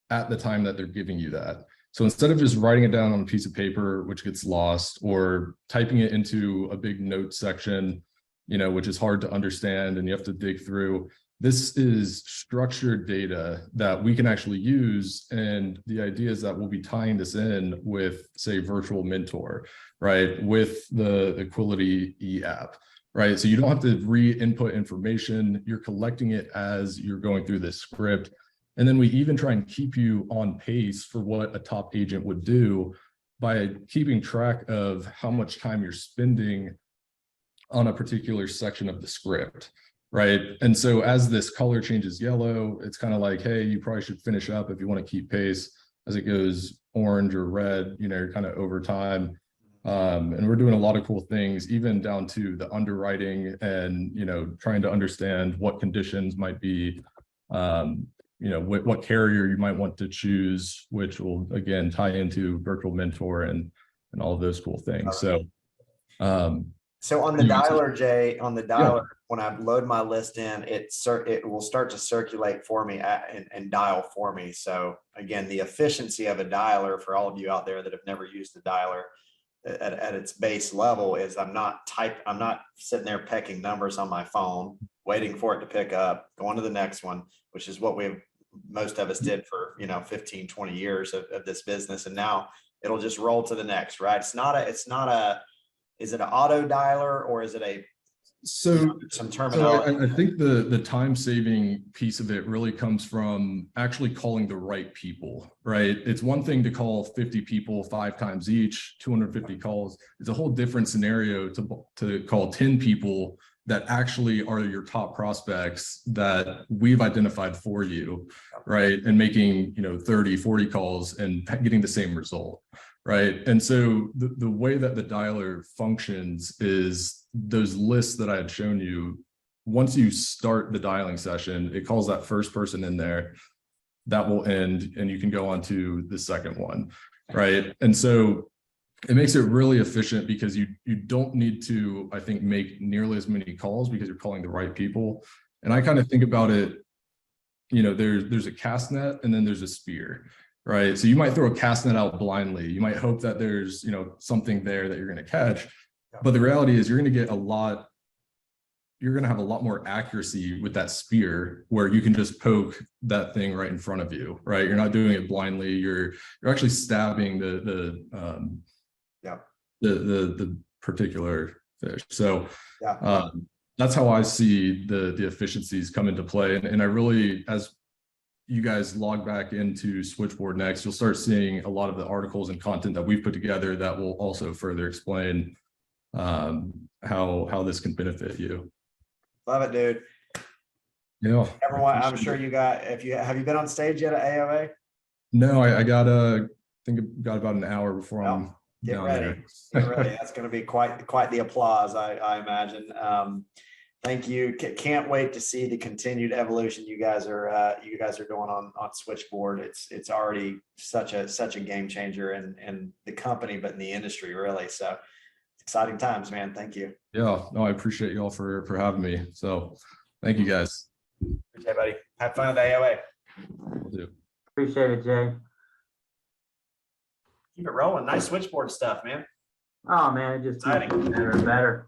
at the time that they're giving you that. So instead of just writing it down on a piece of paper, which gets lost, or typing it into a big note section, which is hard to understand and you have to dig through, this is structured data that we can actually use. And the idea is that we'll be tying this in with, say, Virtual Mentor, right? With the Equality e-app. Right. So you don't have to re-input information. You're collecting it as you're going through this script. And then we even try and keep you on pace for what a top agent would do by keeping track of how much time you're spending on a particular section of the script. Right. And so as this color changes yellow, it's kind of like, hey, you probably should finish up if you want to keep pace. As it goes orange or red, you're kind of over time. And we're doing a lot of cool things, even down to the underwriting and, trying to understand what conditions might be, what carrier you might want to choose, which will, again, tie into Virtual Mentor and all of those cool things. So on the dialer, Jay, when I load my list in, it will start to circulate for me and dial for me. So again, the efficiency of a dialer, for all of you out there that have never used a dialer, at its base level, is I'm not sitting there pecking numbers on my phone, waiting for it to pick up, going to the next one, which is what most of us did for 15, 20 years of this business. And now it'll just roll to the next, right? Is it an auto dialer, or is it some terminology? So I think the time saving piece of it really comes from actually calling the right people, right? It's one thing to call 50 people 5 times each, 250 calls. It's a whole different scenario to call 10 people that actually are your top prospects that we've identified for you, right? And making 30, 40 calls and getting the same result. Right. And so the way that the dialer functions is those lists that I had shown you. Once you start the dialing session, it calls that first person in there. That will end, and you can go on to the second one. Right. And so it makes it really efficient because you don't need to, I think, make nearly as many calls because you're calling the right people. And I kind of think about it, there's a cast net and then there's a spear. Right. So you might throw a cast net out blindly. You might hope that there's, something there that you're going to catch. But the reality is you're going to have a lot more accuracy with that spear, where you can just poke that thing right in front of you. Right. You're not doing it blindly. You're actually stabbing the particular fish. So that's how I see the efficiencies come into play. And I really, as you guys log back into Switchboard next, you'll start seeing a lot of the articles and content that we've put together that will also further explain how this can benefit you. Love it, dude. Yeah. Everyone, I'm sure have you been on stage yet at AOA? No, I got about an hour before I'm get ready. Get ready. That's going to be quite the applause, I imagine. Thank you. Can't wait to see the continued evolution you guys are doing on Switchboard. It's already such a game changer in the company, but in the industry, really. So exciting times, man. Thank you. Yeah, no, I appreciate y'all for having me. So thank you guys. Okay, buddy. Have fun at the AOA. Will do. Appreciate it, Jay. Keep it rolling. Nice Switchboard stuff, man. Oh man, it just exciting. Better and better.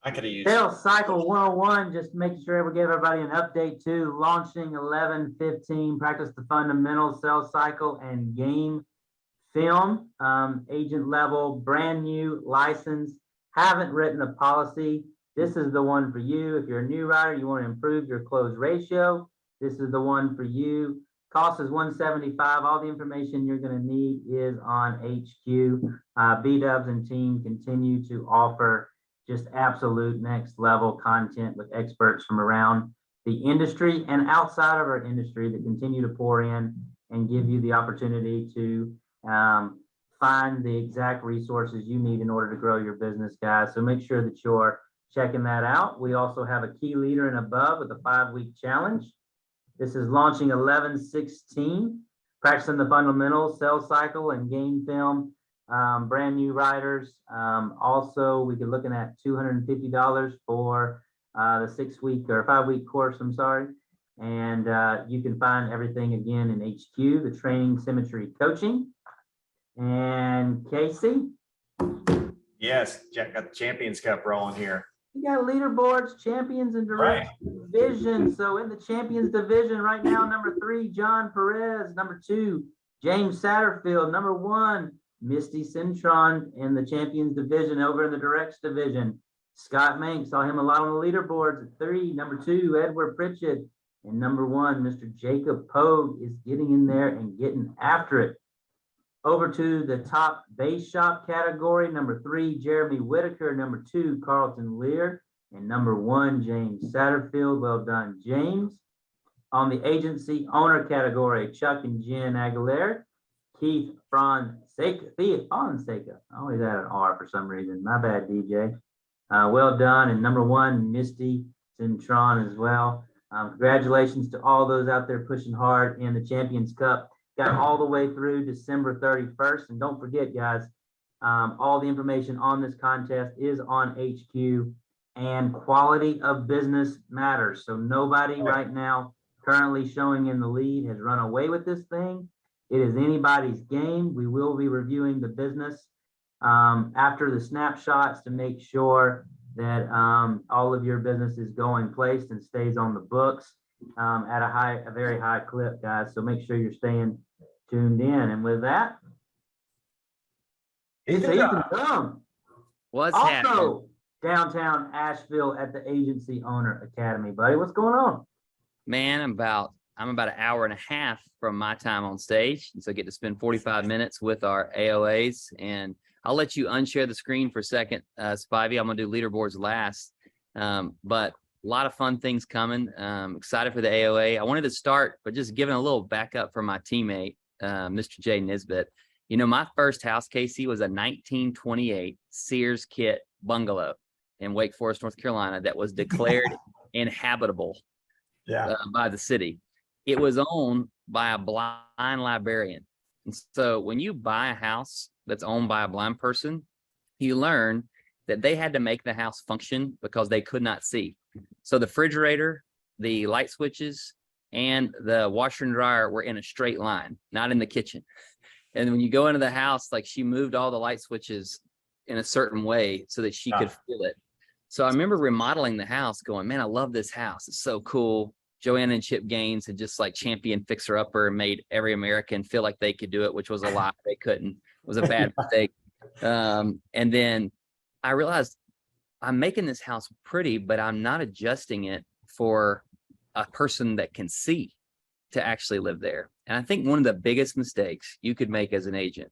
I could have used Sales Cycle 101, just making sure we give everybody an update too. Launching 11/15, practice the fundamentals, sales cycle, and game film. Agent level, brand new, license, haven't written a policy. This is the one for you. If you're a new writer, you want to improve your close ratio, this is the one for you. Cost is $175. All the information you're going to need is on HQ. B-Dubs and team continue to offer just absolute next level content with experts from around the industry and outside of our industry that continue to pour in and give you the opportunity to find the exact resources you need in order to grow your business, guys. So make sure that you're checking that out. We also have a key leader and above with a 5-week challenge. This is launching 11/16, practicing the fundamentals, sales cycle, and game film. Brand new writers. Also, we could looking at $250 for the 6-week or 5-week course. I'm sorry. And you can find everything again in HQ, the training, Symmetry coaching. And Casey? Yes, Jack got the Champions Cup rolling here. You got leaderboards, champions, and direct division. So in the champions division right now, number 3, John Perez. Number 2, James Satterfield. Number 1, Misty Cintron in the champions division. Over in the directs division, Scott Mank, saw him a lot on the leaderboards at 3. Number 2, Edward Pritchett. And number 1, Mr. Jacob Pogue is getting in there and getting after it. Over to the top base shop category, number 3, Jeremy Whitaker. Number 2, Carlton Lear. And number 1, James Satterfield. Well done, James. On the agency owner category, Chuck and Jen Aguilera. Keith Fonseca. I always had an R for some reason. My bad, DJ. Well done. And number 1, Misty Cintron as well. Congratulations to all those out there pushing hard in the Champions Cup. Got all the way through December 31st. And don't forget, guys, all the information on this contest is on HQ, and quality of business matters. So nobody right now currently showing in the lead has run away with this thing. It is anybody's game. We will be reviewing the business after the snapshots to make sure that all of your business is going placed and stays on the books at a very high clip, guys. So make sure you're staying tuned in. And with that, it's Ethan Dunn. What's also happening? Downtown Asheville at the Agency Owner Academy, buddy. What's going on? Man, I'm about an hour and a half from my time on stage. And so I get to spend 45 minutes with our AOAs. And I'll let you unshare the screen for a second, Spivey. I'm going to do leaderboards last. But a lot of fun things coming. Excited for the AOA. I wanted to start by just giving a little backup for my teammate, Mr. Jay Nisbet. You know, my first house, Casey, was a 1928 Sears Kit bungalow in Wake Forest, North Carolina, that was declared inhabitable by the city. It was owned by a blind librarian. And so when you buy a house that's owned by a blind person, you learn that they had to make the house function because they could not see. So the refrigerator, the light switches, and the washer and dryer were in a straight line, not in the kitchen. And when you go into the house, like, she moved all the light switches in a certain way so that she could feel it. So I remember remodeling the house going, man, I love this house. It's so cool. Joanna and Chip Gaines had just like championed Fixer Upper and made every American feel like they could do it, which was a lie. They couldn't. It was a bad mistake. And then I realized I'm making this house pretty, but I'm not adjusting it for a person that can see to actually live there. And I think one of the biggest mistakes you could make as an agent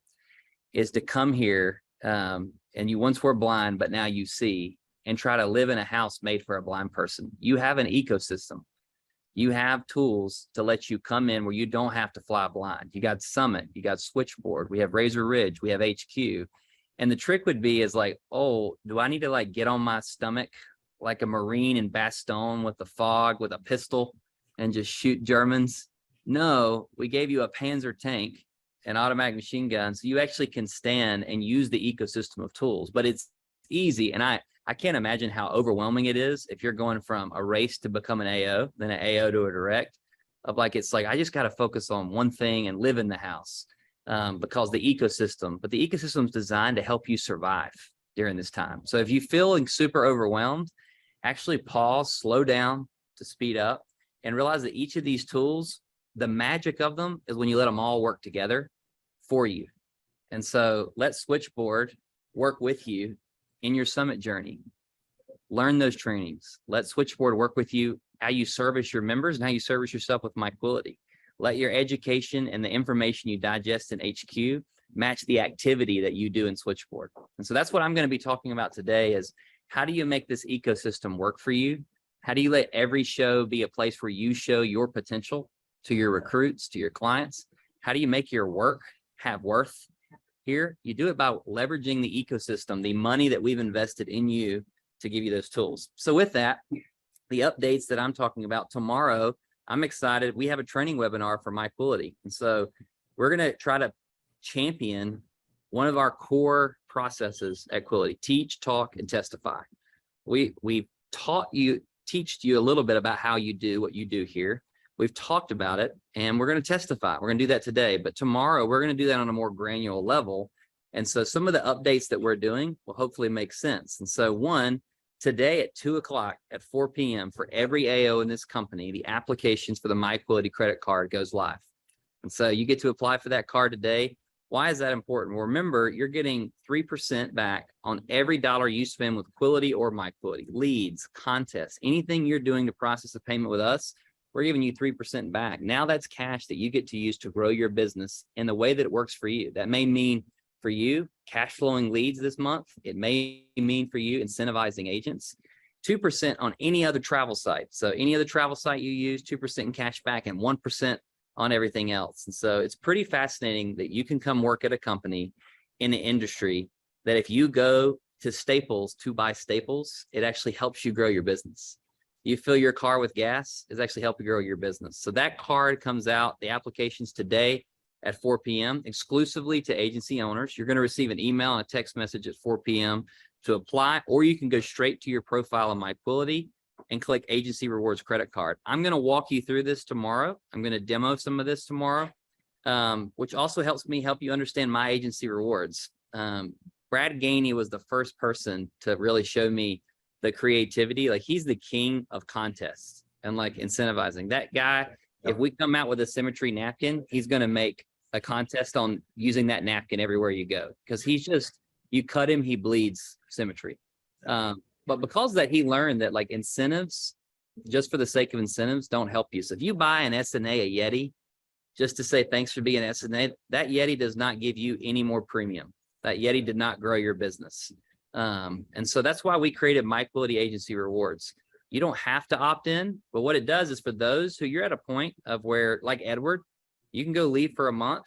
is to come here and you once were blind, but now you see, and try to live in a house made for a blind person. You have an ecosystem. You have tools to let you come in where you don't have to fly blind. You got Summit, you got Switchboard, we have Razor Ridge, we have HQ. And the trick would be is like, oh, do I need to like get on my stomach like a Marine in Bastogne with the fog, with a pistol, and just shoot Germans? No, we gave you a Panzer tank, an automatic machine gun, so you actually can stand and use the ecosystem of tools. But it's easy, and I can't imagine how overwhelming it is if you're going from a race to become an AO, then an AO to a direct, of like, it's like, I just got to focus on one thing and live in the house because the ecosystem is designed to help you survive during this time. So if you're feeling super overwhelmed, actually pause, slow down to speed up, and realize that each of these tools, the magic of them is when you let them all work together for you. And so let Switchboard work with you in your Summit journey. Learn those trainings. Let Switchboard work with you, how you service your members and how you service yourself with MyQuility. Let your education and the information you digest in HQ match the activity that you do in Switchboard. And so that's what I'm going to be talking about today is how do you make this ecosystem work for you? How do you let every show be a place where you show your potential to your recruits, to your clients? How do you make your work have worth here? You do it by leveraging the ecosystem, the money that we've invested in you to give you those tools. So with that, the updates that I'm talking about tomorrow, I'm excited. We have a training webinar for MyQuality. And so we're going to try to champion one of our core processes at Quality: teach, talk, and testify. We teach you a little bit about how you do what you do here. We've talked about it, and we're going to testify. We're going to do that today, but tomorrow we're going to do that on a more granular level. And so some of the updates that we're doing will hopefully make sense. And so one, today at 2 o'clock at 4 p.m. for every AO in this company, the applications for the MyQuality credit card goes live. And so you get to apply for that card today. Why is that important? Well, remember, you're getting 3% back on every dollar you spend with Quality or MyQuality, leads, contests, anything you're doing to process a payment with us, we're giving you 3% back. Now that's cash that you get to use to grow your business in the way that it works for you. That may mean for you cash flowing leads this month. It may mean for you incentivizing agents. 2% on any other travel site. So any other travel site you use, 2% in cash back and 1% on everything else. And so it's pretty fascinating that you can come work at a company in the industry that if you go to Staples to buy staples, it actually helps you grow your business. You fill your car with gas, it's actually helping grow your business. So that card comes out, the applications today at 4 p.m. exclusively to agency owners. You're going to receive an email and a text message at 4 p.m. to apply, or you can go straight to your profile on MyQuality and click Agency Rewards Credit Card. I'm going to walk you through this tomorrow. I'm going to demo some of this tomorrow, which also helps me help you understand my agency rewards. Brad Gainey was the first person to really show me the creativity. Like, he's the king of contests and like incentivizing. That guy, if we come out with a Symmetry napkin, he's going to make a contest on using that napkin everywhere you go, because he's just, you cut him, he bleeds Symmetry. But because of that, he learned that like incentives, just for the sake of incentives, don't help you. So if you buy an SNA, a Yeti, just to say thanks for being an SNA, that Yeti does not give you any more premium. That Yeti did not grow your business. And so that's why we created MyQuality Agency Rewards. You don't have to opt in, but what it does is for those who you're at a point of where, like Edward, you can go leave for a month.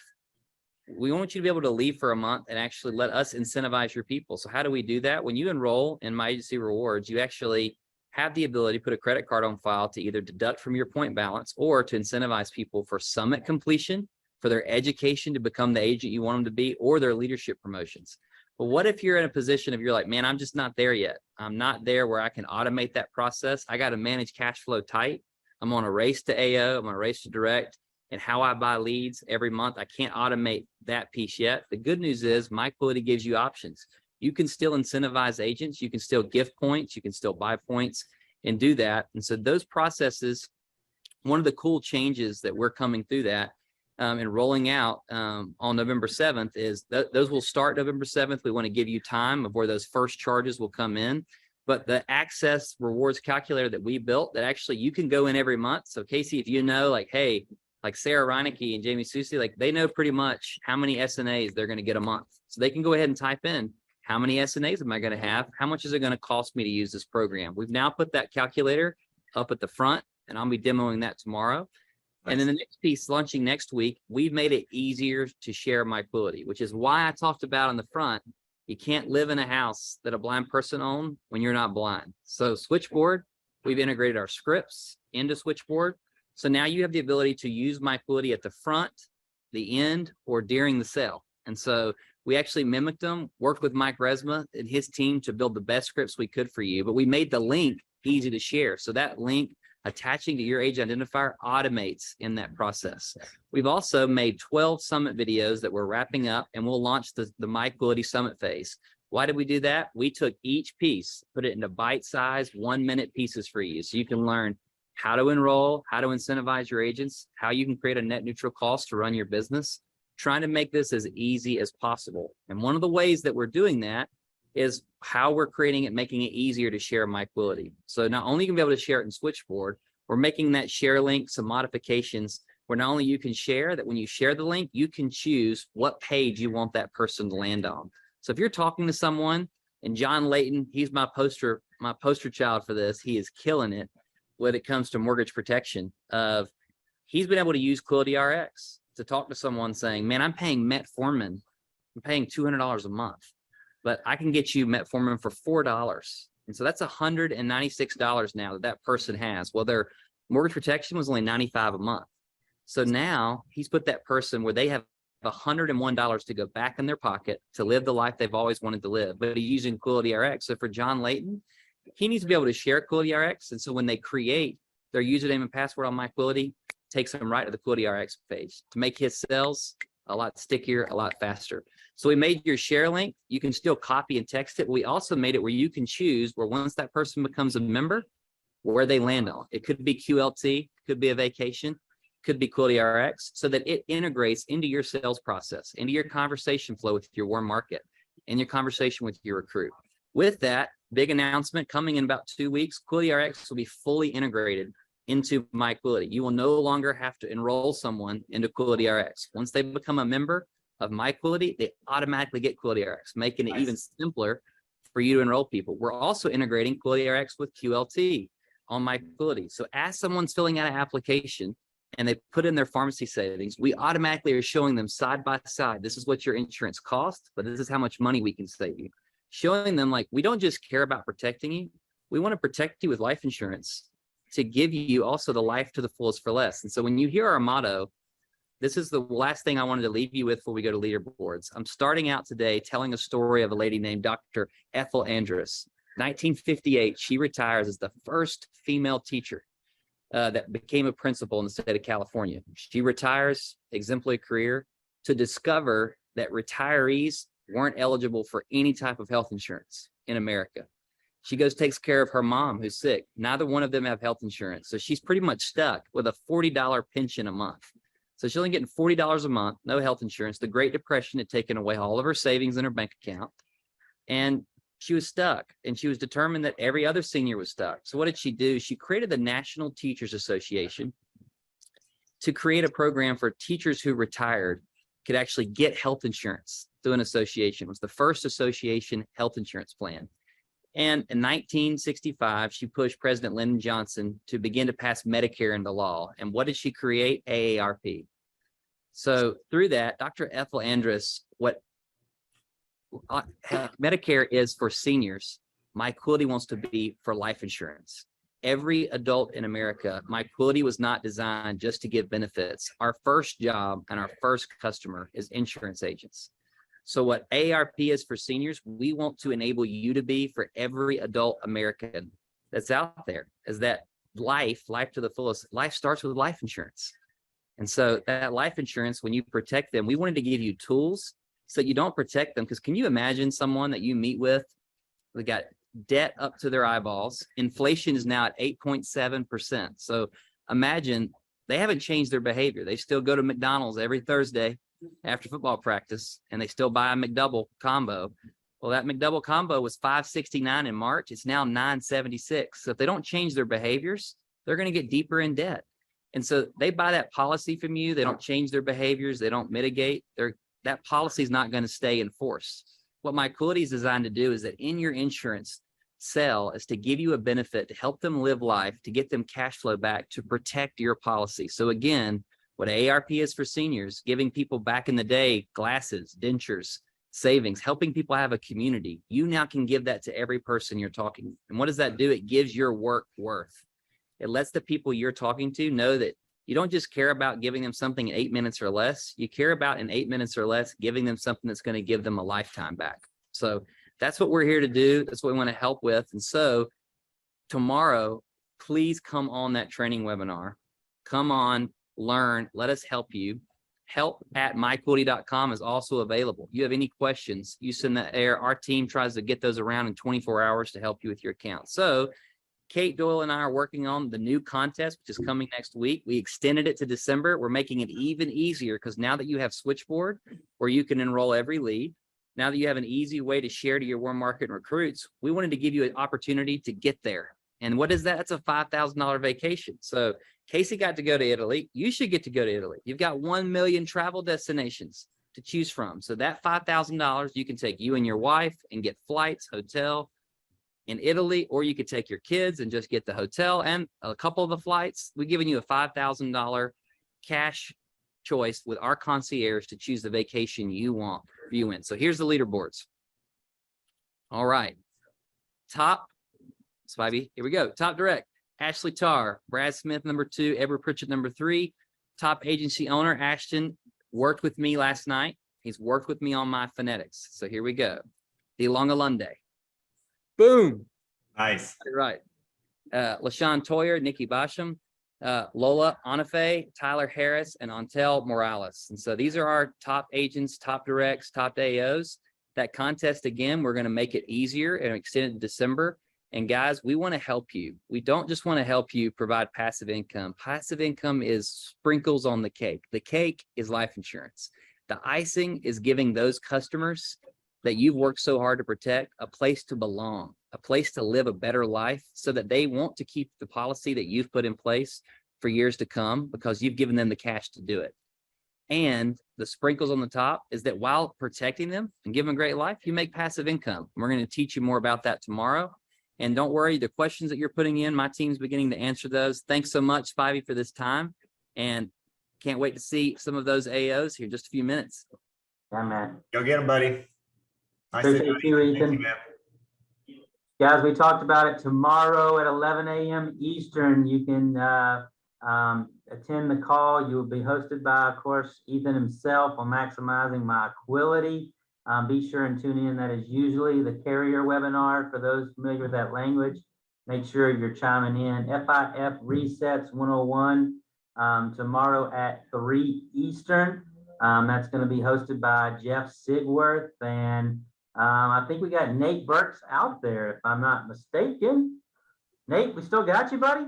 We want you to be able to leave for a month and actually let us incentivize your people. So how do we do that? When you enroll in My Agency Rewards, you actually have the ability to put a credit card on file to either deduct from your point balance or to incentivize people for summit completion, for their education to become the agent you want them to be, or their leadership promotions. But what if you're in a position of, you're like, man, I'm just not there yet. I'm not there where I can automate that process. I got to manage cash flow tight. I'm on a race to AO. I'm on a race to direct. And how I buy leads every month, I can't automate that piece yet. The good news is MyQuality gives you options. You can still incentivize agents. You can still gift points. You can still buy points and do that. And so those processes, one of the cool changes that we're coming through that and rolling out on November 7th is those will start November 7th. We want to give you time of where those first charges will come in. But the Access Rewards Calculator that we built, that actually you can go in every month. So Casey, if you know, like, hey, like Sarah Reinecke and Jamie Susi, like they know pretty much how many SNAs they're going to get a month. So they can go ahead and type in, how many SNAs am I going to have? How much is it going to cost me to use this program? We've now put that calculator up at the front, and I'll be demoing that tomorrow. Nice. And then the next piece, launching next week, we've made it easier to share MyQuality, which is why I talked about on the front, you can't live in a house that a blind person owns when you're not blind. So Switchboard, we've integrated our scripts into Switchboard. So now you have the ability to use MyQuality at the front, the end, or during the sale. And so we actually mimicked them, worked with Mike Resma and his team to build the best scripts we could for you, but we made the link easy to share. So that link attaching to your agent identifier automates in that process. We've also made 12 summit videos that we're wrapping up, and we'll launch the MyQuality summit phase. Why did we do that? We took each piece, put it into bite-sized 1-minute pieces for you. So you can learn how to enroll, how to incentivize your agents, how you can create a net neutral cost to run your business, trying to make this as easy as possible. And one of the ways that we're doing that is how we're creating it, making it easier to share MyQuality. So not only can you be able to share it in Switchboard, we're making that share link some modifications where not only you can share, that when you share the link, you can choose what page you want that person to land on. So if you're talking to someone, and John Layton, he's my poster child for this, he is killing it. when it comes to mortgage protection of he's been able to use Quility RX to talk to someone saying, man, I'm paying Metformin. I'm paying $200 a month, but I can get you Metformin for $4. And so that's $196 now that that person has. Well, their mortgage protection was only $95 a month. So now he's put that person where they have $101 to go back in their pocket to live the life they've always wanted to live, but he's using Quility RX. So for John Layton, he needs to be able to share Quility RX. And so when they create their username and password on MyQuility, takes them right to the Quility RX page to make his sales a lot stickier, a lot faster. So we made your share link. You can still copy and text it. We also made it where you can choose where once that person becomes a member, where they land on. It could be QLT, could be a vacation, could be Quility RX, so that it integrates into your sales process, into your conversation flow with your warm market, and your conversation with your recruit. With that, big announcement coming in about 2 weeks, Quility RX will be fully integrated into MyQuility. You will no longer have to enroll someone into Quility RX. Once they become a member of MyQuility, they automatically get Quility RX, making it even simpler for you to enroll people. We're also integrating Quility RX with QLT on MyQuility. So as someone's filling out an application and they put in their pharmacy savings, we automatically are showing them side by side, this is what your insurance costs, but this is how much money we can save you. Showing them like, we don't just care about protecting you. We want to protect you with life insurance to give you also the life to the fullest for less. And so when you hear our motto, this is the last thing I wanted to leave you with before we go to leaderboards. I'm starting out today telling a story of a lady named Dr. Ethel Andrus. 1958, she retires as the first female teacher that became a principal in the state of California. She retires, exemplary career, to discover that retirees weren't eligible for any type of health insurance in America. She goes, takes care of her mom who's sick. Neither one of them have health insurance. So she's pretty much stuck with a $40 pension a month. So she's only getting $40 a month, no health insurance. The Great Depression had taken away all of her savings in her bank account. And she was stuck, and she was determined that every other senior was stuck. So what did she do? She created the National Teachers Association to create a program for teachers who retired could actually get health insurance through an association. It was the first association health insurance plan. And in 1965, she pushed President Lyndon Johnson to begin to pass Medicare into law. And what did she create? AARP. So through that, Dr. Ethel Andrus, what Medicare is for seniors, MyQuility wants to be for life insurance. Every adult in America, MyQuility was not designed just to give benefits. Our first job and our first customer is insurance agents. So what AARP is for seniors, we want to enable you to be for every adult American that's out there, is that life to the fullest. Life starts with life insurance. And so that life insurance, when you protect them, we wanted to give you tools so that you don't protect them. Because can you imagine someone that you meet with, they got debt up to their eyeballs. Inflation is now at 8.7%. So imagine they haven't changed their behavior. They still go to McDonald's every Thursday after football practice, and they still buy a McDouble combo. Well, that McDouble combo was $5.69 in March. It's now $9.76. So if they don't change their behaviors, they're going to get deeper in debt. And so they buy that policy from you. They don't change their behaviors. They don't mitigate. That policy is not going to stay in force. What MyQuility is designed to do is that in your insurance sell is to give you a benefit to help them live life, to get them cash flow back, to protect your policy. So again, what AARP is for seniors, giving people back in the day glasses, dentures, savings, helping people have a community. You now can give that to every person you're talking. And what does that do? It gives your work worth. It lets the people you're talking to know that you don't just care about giving them something in 8 minutes or less. You care about in 8 minutes or less, giving them something that's going to give them a lifetime back. So that's what we're here to do. That's what we want to help with. And so tomorrow, please come on that training webinar. Come on, learn, let us help you. Help@myquility.com is also available. You have any questions, you send that there. Our team tries to get those around in 24 hours to help you with your account. So Kate Doyle and I are working on the new contest, which is coming next week. We extended it to December. We're making it even easier because now that you have Switchboard, where you can enroll every lead, now that you have an easy way to share to your warm market recruits, we wanted to give you an opportunity to get there. And what is that? That's a $5,000 vacation. So Casey got to go to Italy. You should get to go to Italy. You've got 1 million travel destinations to choose from. So that $5,000, you can take you and your wife and get flights, hotel, in Italy, or you could take your kids and just get the hotel and a couple of the flights. We're giving you a $5,000 cash choice with our concierge to choose the vacation you want for you in. So here's the leaderboards. All right. Top, Spivey, here we go. Top direct, Ashley Tarr, Brad Smith, number 2, Edward Pritchett, number 3. Top agency owner, Ashton, worked with me last night. He's worked with me on my phonetics. So here we go. DeLongalunde. Boom. Nice. Right. LaShawn Toyer, Nikki Basham, Lola Anafe, Tyler Harris, and Ontel Morales. And so these are our top agents, top directs, top AOs. That contest, again, we're going to make it easier and extend it to December. And guys, we want to help you. We don't just want to help you provide passive income. Passive income is sprinkles on the cake. The cake is life insurance. The icing is giving those customers that you've worked so hard to protect a place to belong, a place to live a better life, so that they want to keep the policy that you've put in place for years to come because you've given them the cash to do it. And the sprinkles on the top is that while protecting them and giving them a great life, you make passive income. We're going to teach you more about that tomorrow. And don't worry, the questions that you're putting in, my team's beginning to answer those. Thanks so much, Spivey, for this time. And can't wait to see some of those AOs here in just a few minutes. Yeah, man. Go get them, buddy. Nice to Appreciate you, Thank Ethan. you, man. Guys, we talked about it tomorrow at 11 a.m. Eastern. You can attend the call. You will be hosted by, of course, Ethan himself on maximizing my equality. Be sure and tune in. That is usually the carrier webinar for those familiar with that language. Make sure you're chiming in. FIF Resets 101 tomorrow at 3 Eastern. That's going to be hosted by Jeff Sigworth. And I think we got Nate Burks out there, if I'm not mistaken. Nate, we still got you, buddy?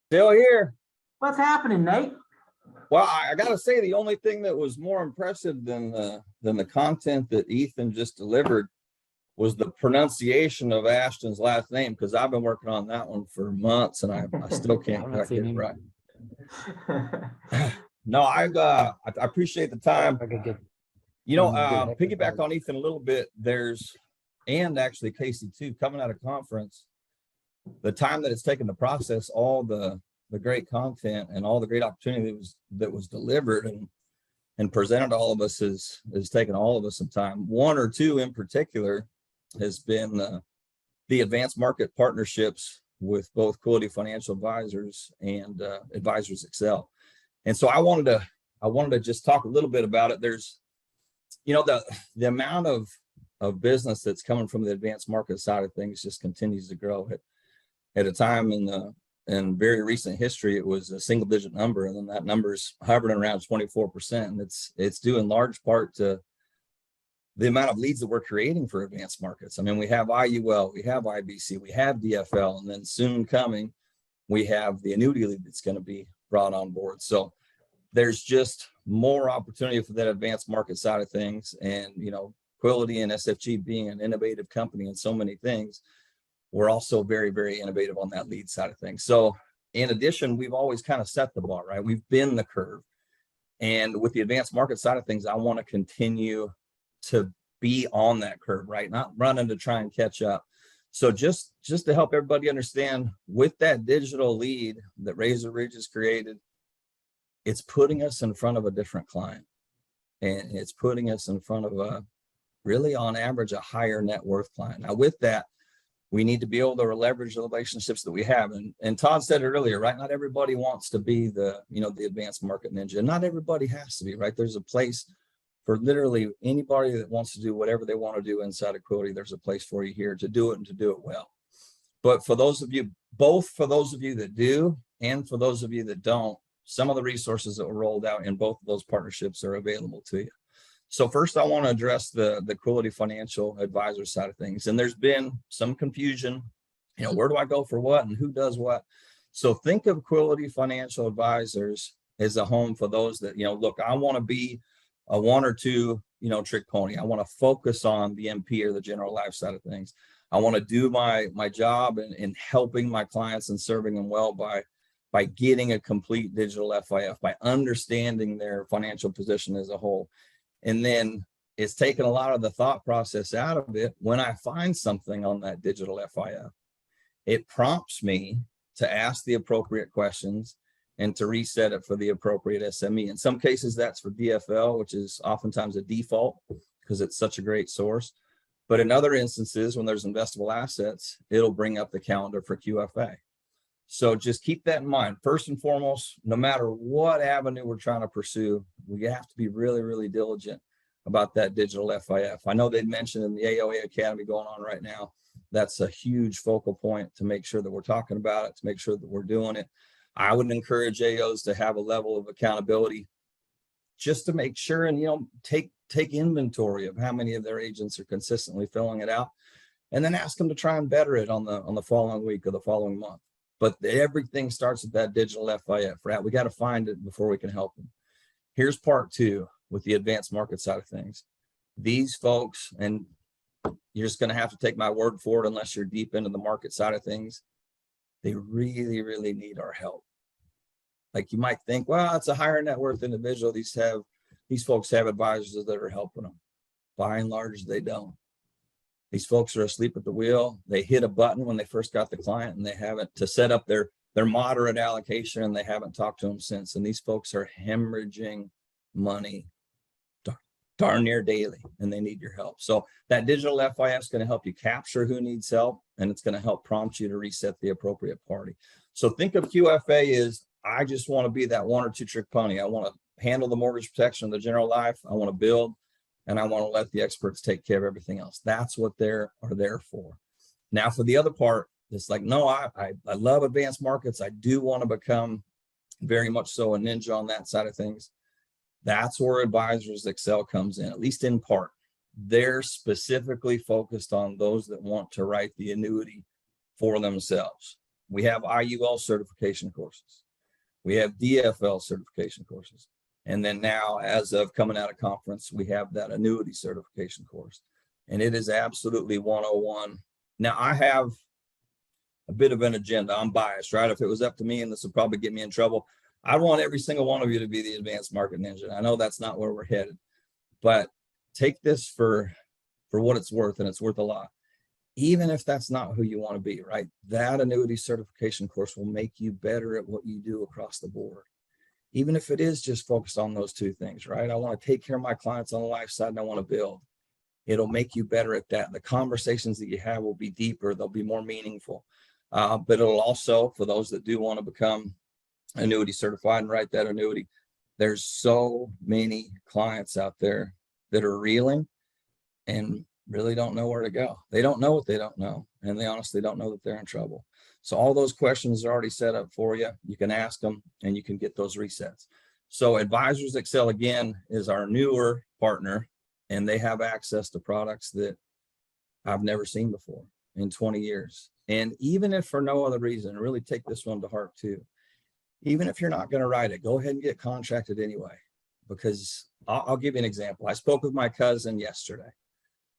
Still here. What's happening, Nate? Well, I got to say, the only thing that was more impressive than the content that Ethan just delivered was the pronunciation of Ashton's last name, because I've been working on that one for months and I still can't quite get it right. No, I appreciate the time. You know, piggyback on Ethan a little bit. And actually Casey too, coming out of conference, the time that it's taken to process all the great content and all the great opportunity that was delivered and presented to all of us has taken all of us some time. One or two in particular has been the advanced market partnerships with both Quality Financial Advisors and Advisors Excel. And so I wanted to just talk a little bit about it. There's, you know, the amount of business that's coming from the advanced market side of things just continues to grow. At a time in very recent history, it was a single digit number, and then that number's hovering around 24%. And it's due in large part to the amount of leads that we're creating for advanced markets. I mean, we have IUL, we have IBC, we have DFL, and then soon coming, we have the annuity lead that's going to be brought on board. So there's just more opportunity for that advanced market side of things. And, you know, Quality and SFG being an innovative company in so many things, we're also very, very innovative on that lead side of things. So in addition, we've always kind of set the bar, right? We've been the curve. And with the advanced market side of things, I want to continue to be on that curve, right? Not running to try and catch up. So just to help everybody understand, with that digital lead that Razor Ridge has created, it's putting us in front of a different client. And it's putting us in front of really on average, a higher net worth client. Now with that, we need to be able to leverage the relationships that we have. And Todd said it earlier, right? Not everybody wants to be the advanced market ninja. Not everybody has to be, right? There's a place for literally anybody that wants to do whatever they want to do inside of Quality. There's a place for you here to do it and to do it well. But for those of you, both for those of you that do, and for those of you that don't, some of the resources that were rolled out in both of those partnerships are available to you. So first, I want to address the Quality Financial Advisor side of things. And there's been some confusion, you know, where do I go for what and who does what? So think of Quality Financial Advisors as a home for those that, you know, look, I want to be a one or two, you know, trick pony. I want to focus on the MP or the general life side of things. I want to do my job in helping my clients and serving them well by getting a complete digital FIF, by understanding their financial position as a whole. And then it's taken a lot of the thought process out of it. When I find something on that digital FIF, it prompts me to ask the appropriate questions and to reset it for the appropriate SME. In some cases, that's for DFL, which is oftentimes a default because it's such a great source. But in other instances, when there's investable assets, it'll bring up the calendar for QFA. So just keep that in mind. First and foremost, no matter what avenue we're trying to pursue, we have to be really, really diligent about that digital FIF. I know they mentioned in the AOA Academy going on right now, that's a huge focal point to make sure that we're talking about it, to make sure that we're doing it. I would encourage AOs to have a level of accountability just to make sure and, take inventory of how many of their agents are consistently filling it out, and then ask them to try and better it on the following week or the following month. But everything starts with that digital FIF, right? We got to find it before we can help them. Here's part two with the advanced market side of things. These folks, and you're just going to have to take my word for it unless you're deep into the market side of things, they really, really need our help. Like you might think, well, it's a higher net worth individual. These folks have advisors that are helping them. By and large, they don't. These folks are asleep at the wheel. They hit a button when they first got the client and they haven't to set up their moderate allocation, and they haven't talked to them since. And these folks are hemorrhaging money darn near daily, and they need your help. So that digital FIF is going to help you capture who needs help, and it's going to help prompt you to reset the appropriate party. So think of QFA as, I just want to be that one or two trick pony. I want to handle the mortgage protection of the general life. I want to build, and I want to let the experts take care of everything else. That's what they are there for. Now, for the other part, it's like, no, I love advanced markets. I do want to become very much so a ninja on that side of things. That's where Advisors Excel comes in, at least in part. They're specifically focused on those that want to write the annuity for themselves. We have IUL certification courses. We have DFL certification courses. And then now, as of coming out of conference, we have that annuity certification course. And it is absolutely 101. Now, I have a bit of an agenda. I'm biased, right? If it was up to me, and this would probably get me in trouble, I want every single one of you to be the advanced market ninja. I know that's not where we're headed, but take this for what it's worth, and it's worth a lot. Even if that's not who you want to be, right? That annuity certification course will make you better at what you do across the board. Even if it is just focused on those two things, right? I want to take care of my clients on the life side, and I want to build. It'll make you better at that. The conversations that you have will be deeper. They'll be more meaningful. But it'll also, for those that do want to become annuity certified and write that annuity, there's so many clients out there that are reeling and really don't know where to go. They don't know what they don't know, and they honestly don't know that they're in trouble. So all those questions are already set up for you. You can ask them and you can get those resets. So Advisors Excel, again, is our newer partner, and they have access to products that I've never seen before in 20 years. And even if for no other reason, really take this one to heart too. Even if you're not going to write it, go ahead and get contracted anyway, because I'll give you an example. I spoke with my cousin yesterday.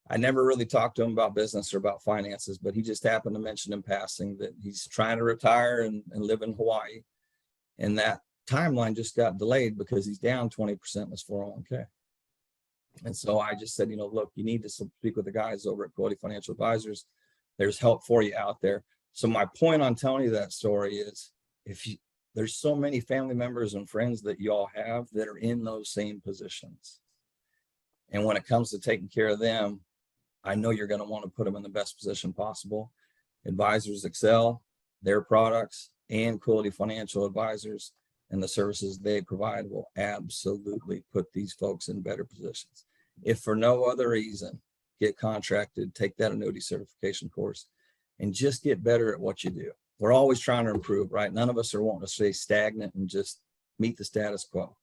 I never really talked to him about business or about finances, but he just happened to mention in passing that he's trying to retire and live in Hawaii. And that timeline just got delayed because he's down 20% in his 401k. And so I just said, look, you need to speak with the guys over at Quality Financial Advisors. There's help for you out there. So my point on telling you that story is, there's so many family members and friends that y'all have that are in those same positions. And when it comes to taking care of them, I know you're going to want to put them in the best position possible. Advisors Excel, their products, and Quality Financial Advisors and the services they provide will absolutely put these folks in better positions. If for no other reason, get contracted, take that annuity certification course, and just get better at what you do. We're always trying to improve, right? None of us are wanting to stay stagnant and just meet the status quo.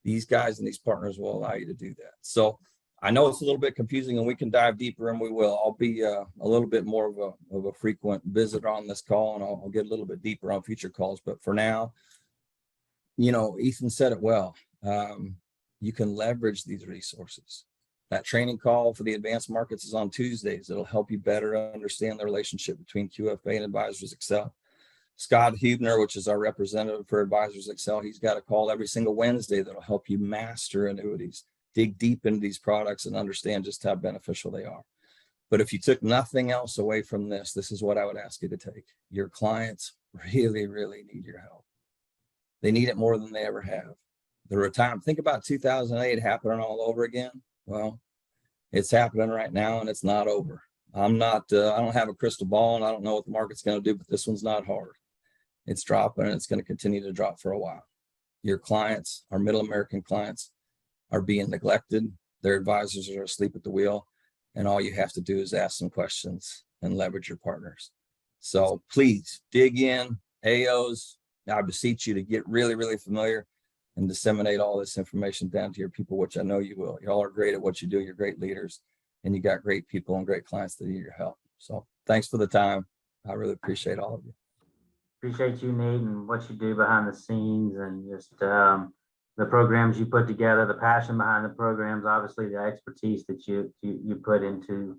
These guys and these partners will allow you to do that. So I know it's a little bit confusing, and we can dive deeper, and we will. I'll be a little bit more of a frequent visitor on this call, and I'll get a little bit deeper on future calls. But for now, Ethan said it well. You can leverage these resources. That training call for the advanced markets is on Tuesdays. It'll help you better understand the relationship between QFA and Advisors Excel. Scott Hubner, which is our representative for Advisors Excel, he's got a call every single Wednesday that'll help you master annuities. dig deep into these products and understand just how beneficial they are. But if you took nothing else away from this, this is what I would ask you to take. Your clients really, really need your help. They need it more than they ever have. The retirement, think about 2008 happening all over again. Well, it's happening right now and it's not over. I don't have a crystal ball and I don't know what the market's going to do, but this one's not hard. It's dropping and it's going to continue to drop for a while. Your clients, our middle American clients, are being neglected. Their advisors are asleep at the wheel. And all you have to do is ask some questions and leverage your partners. So please dig in, AOs. I beseech you to get really, really familiar and disseminate all this information down to your people, which I know you will. You all are great at what you do. You're great leaders and you got great people and great clients that need your help. So thanks for the time. I really appreciate all of you. Appreciate you, Nate, and what you do behind the scenes and just the programs you put together, the passion behind the programs, obviously the expertise that you put into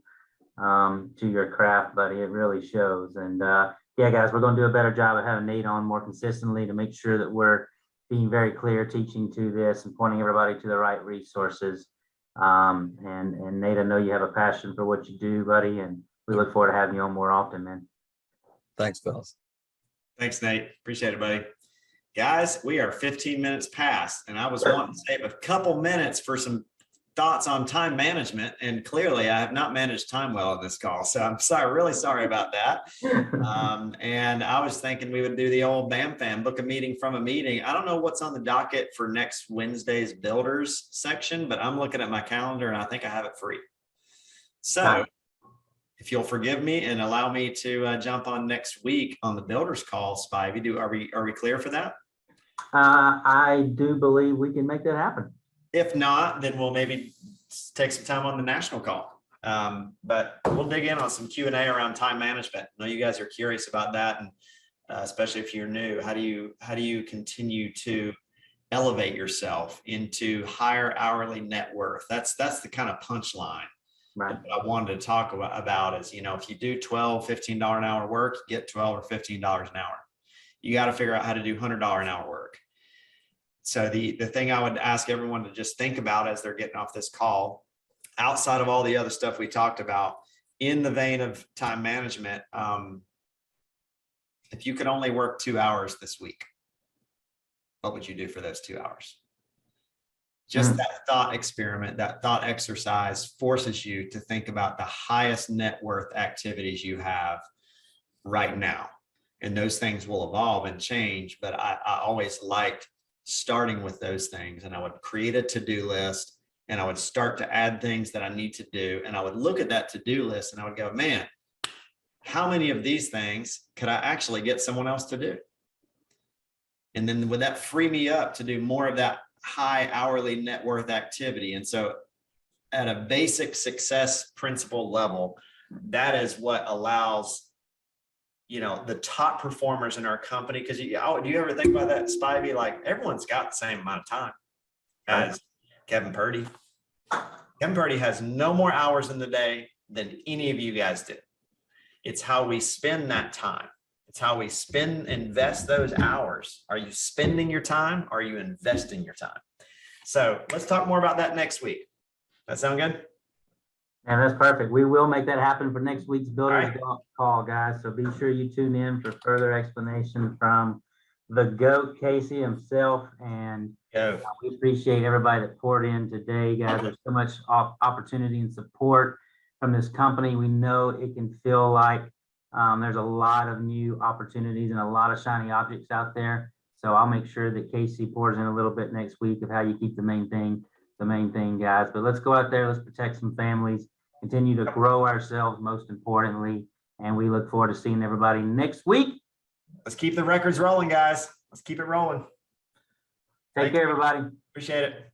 to your craft, buddy. It really shows. And yeah, guys, we're going to do a better job of having Nate on more consistently to make sure that we're being very clear, teaching to this and pointing everybody to the right resources. And Nate, I know you have a passion for what you do, buddy, and we look forward to having you on more often, man. Thanks, fellas. Thanks, Nate. Appreciate it, buddy. Guys, we are 15 minutes past, and I was wanting to save a couple minutes for some thoughts on time management. And clearly I have not managed time well on this call. So I'm sorry, really sorry about that. And I was thinking we would do the old BAM fam, book a meeting from a meeting. I don't know what's on the docket for next Wednesday's builders section, but I'm looking at my calendar and I think I have it free. So if you'll forgive me and allow me to jump on next week on the builders call, Spivey, are we clear for that? I do believe we can make that happen. If not, then we'll maybe take some time on the national call. But we'll dig in on some Q&A around time management. I know you guys are curious about that, and especially if you're new, how do you continue to elevate yourself into higher hourly net worth? That's the kind of punchline. Right. What I wanted to talk about is, if you do $12, $15 an hour work, you get $12 or $15 an hour. You got to figure out how to do $100 an hour work. So the thing I would ask everyone to just think about as they're getting off this call, outside of all the other stuff we talked about, in the vein of time management, if you could only work 2 hours this week, what would you do for those 2 hours? Just that thought experiment, that thought exercise forces you to think about the highest net worth activities you have right now. And those things will evolve and change, but I always liked starting with those things, and I would create a to-do list and I would start to add things that I need to do. And I would look at that to-do list and I would go, man, how many of these things could I actually get someone else to do? And then would that free me up to do more of that high hourly net worth activity? And so at a basic success principle level, that is what allows the top performers in our company, because do you ever think about that, Spivey? Like, everyone's got the same amount of time as Kevin Purdy. Kevin Purdy has no more hours in the day than any of you guys do. It's how we spend that time. It's how we invest those hours. Are you spending your time? Are you investing your time? So let's talk more about that next week. That sound good? And that's perfect. We will make that happen for next week's builders call, guys. So be sure you tune in for further explanation from the GOAT, Casey himself. And we appreciate everybody that poured in today, guys. There's so much opportunity and support from this company. We know it can feel like there's a lot of new opportunities and a lot of shiny objects out there. So I'll make sure that Casey pours in a little bit next week of how you keep the main thing, guys. But let's go out there. Let's protect some families, continue to grow ourselves, most importantly. And we look forward to seeing everybody next week. Let's keep the records rolling, guys. Let's keep it rolling. Take care, everybody. Appreciate it.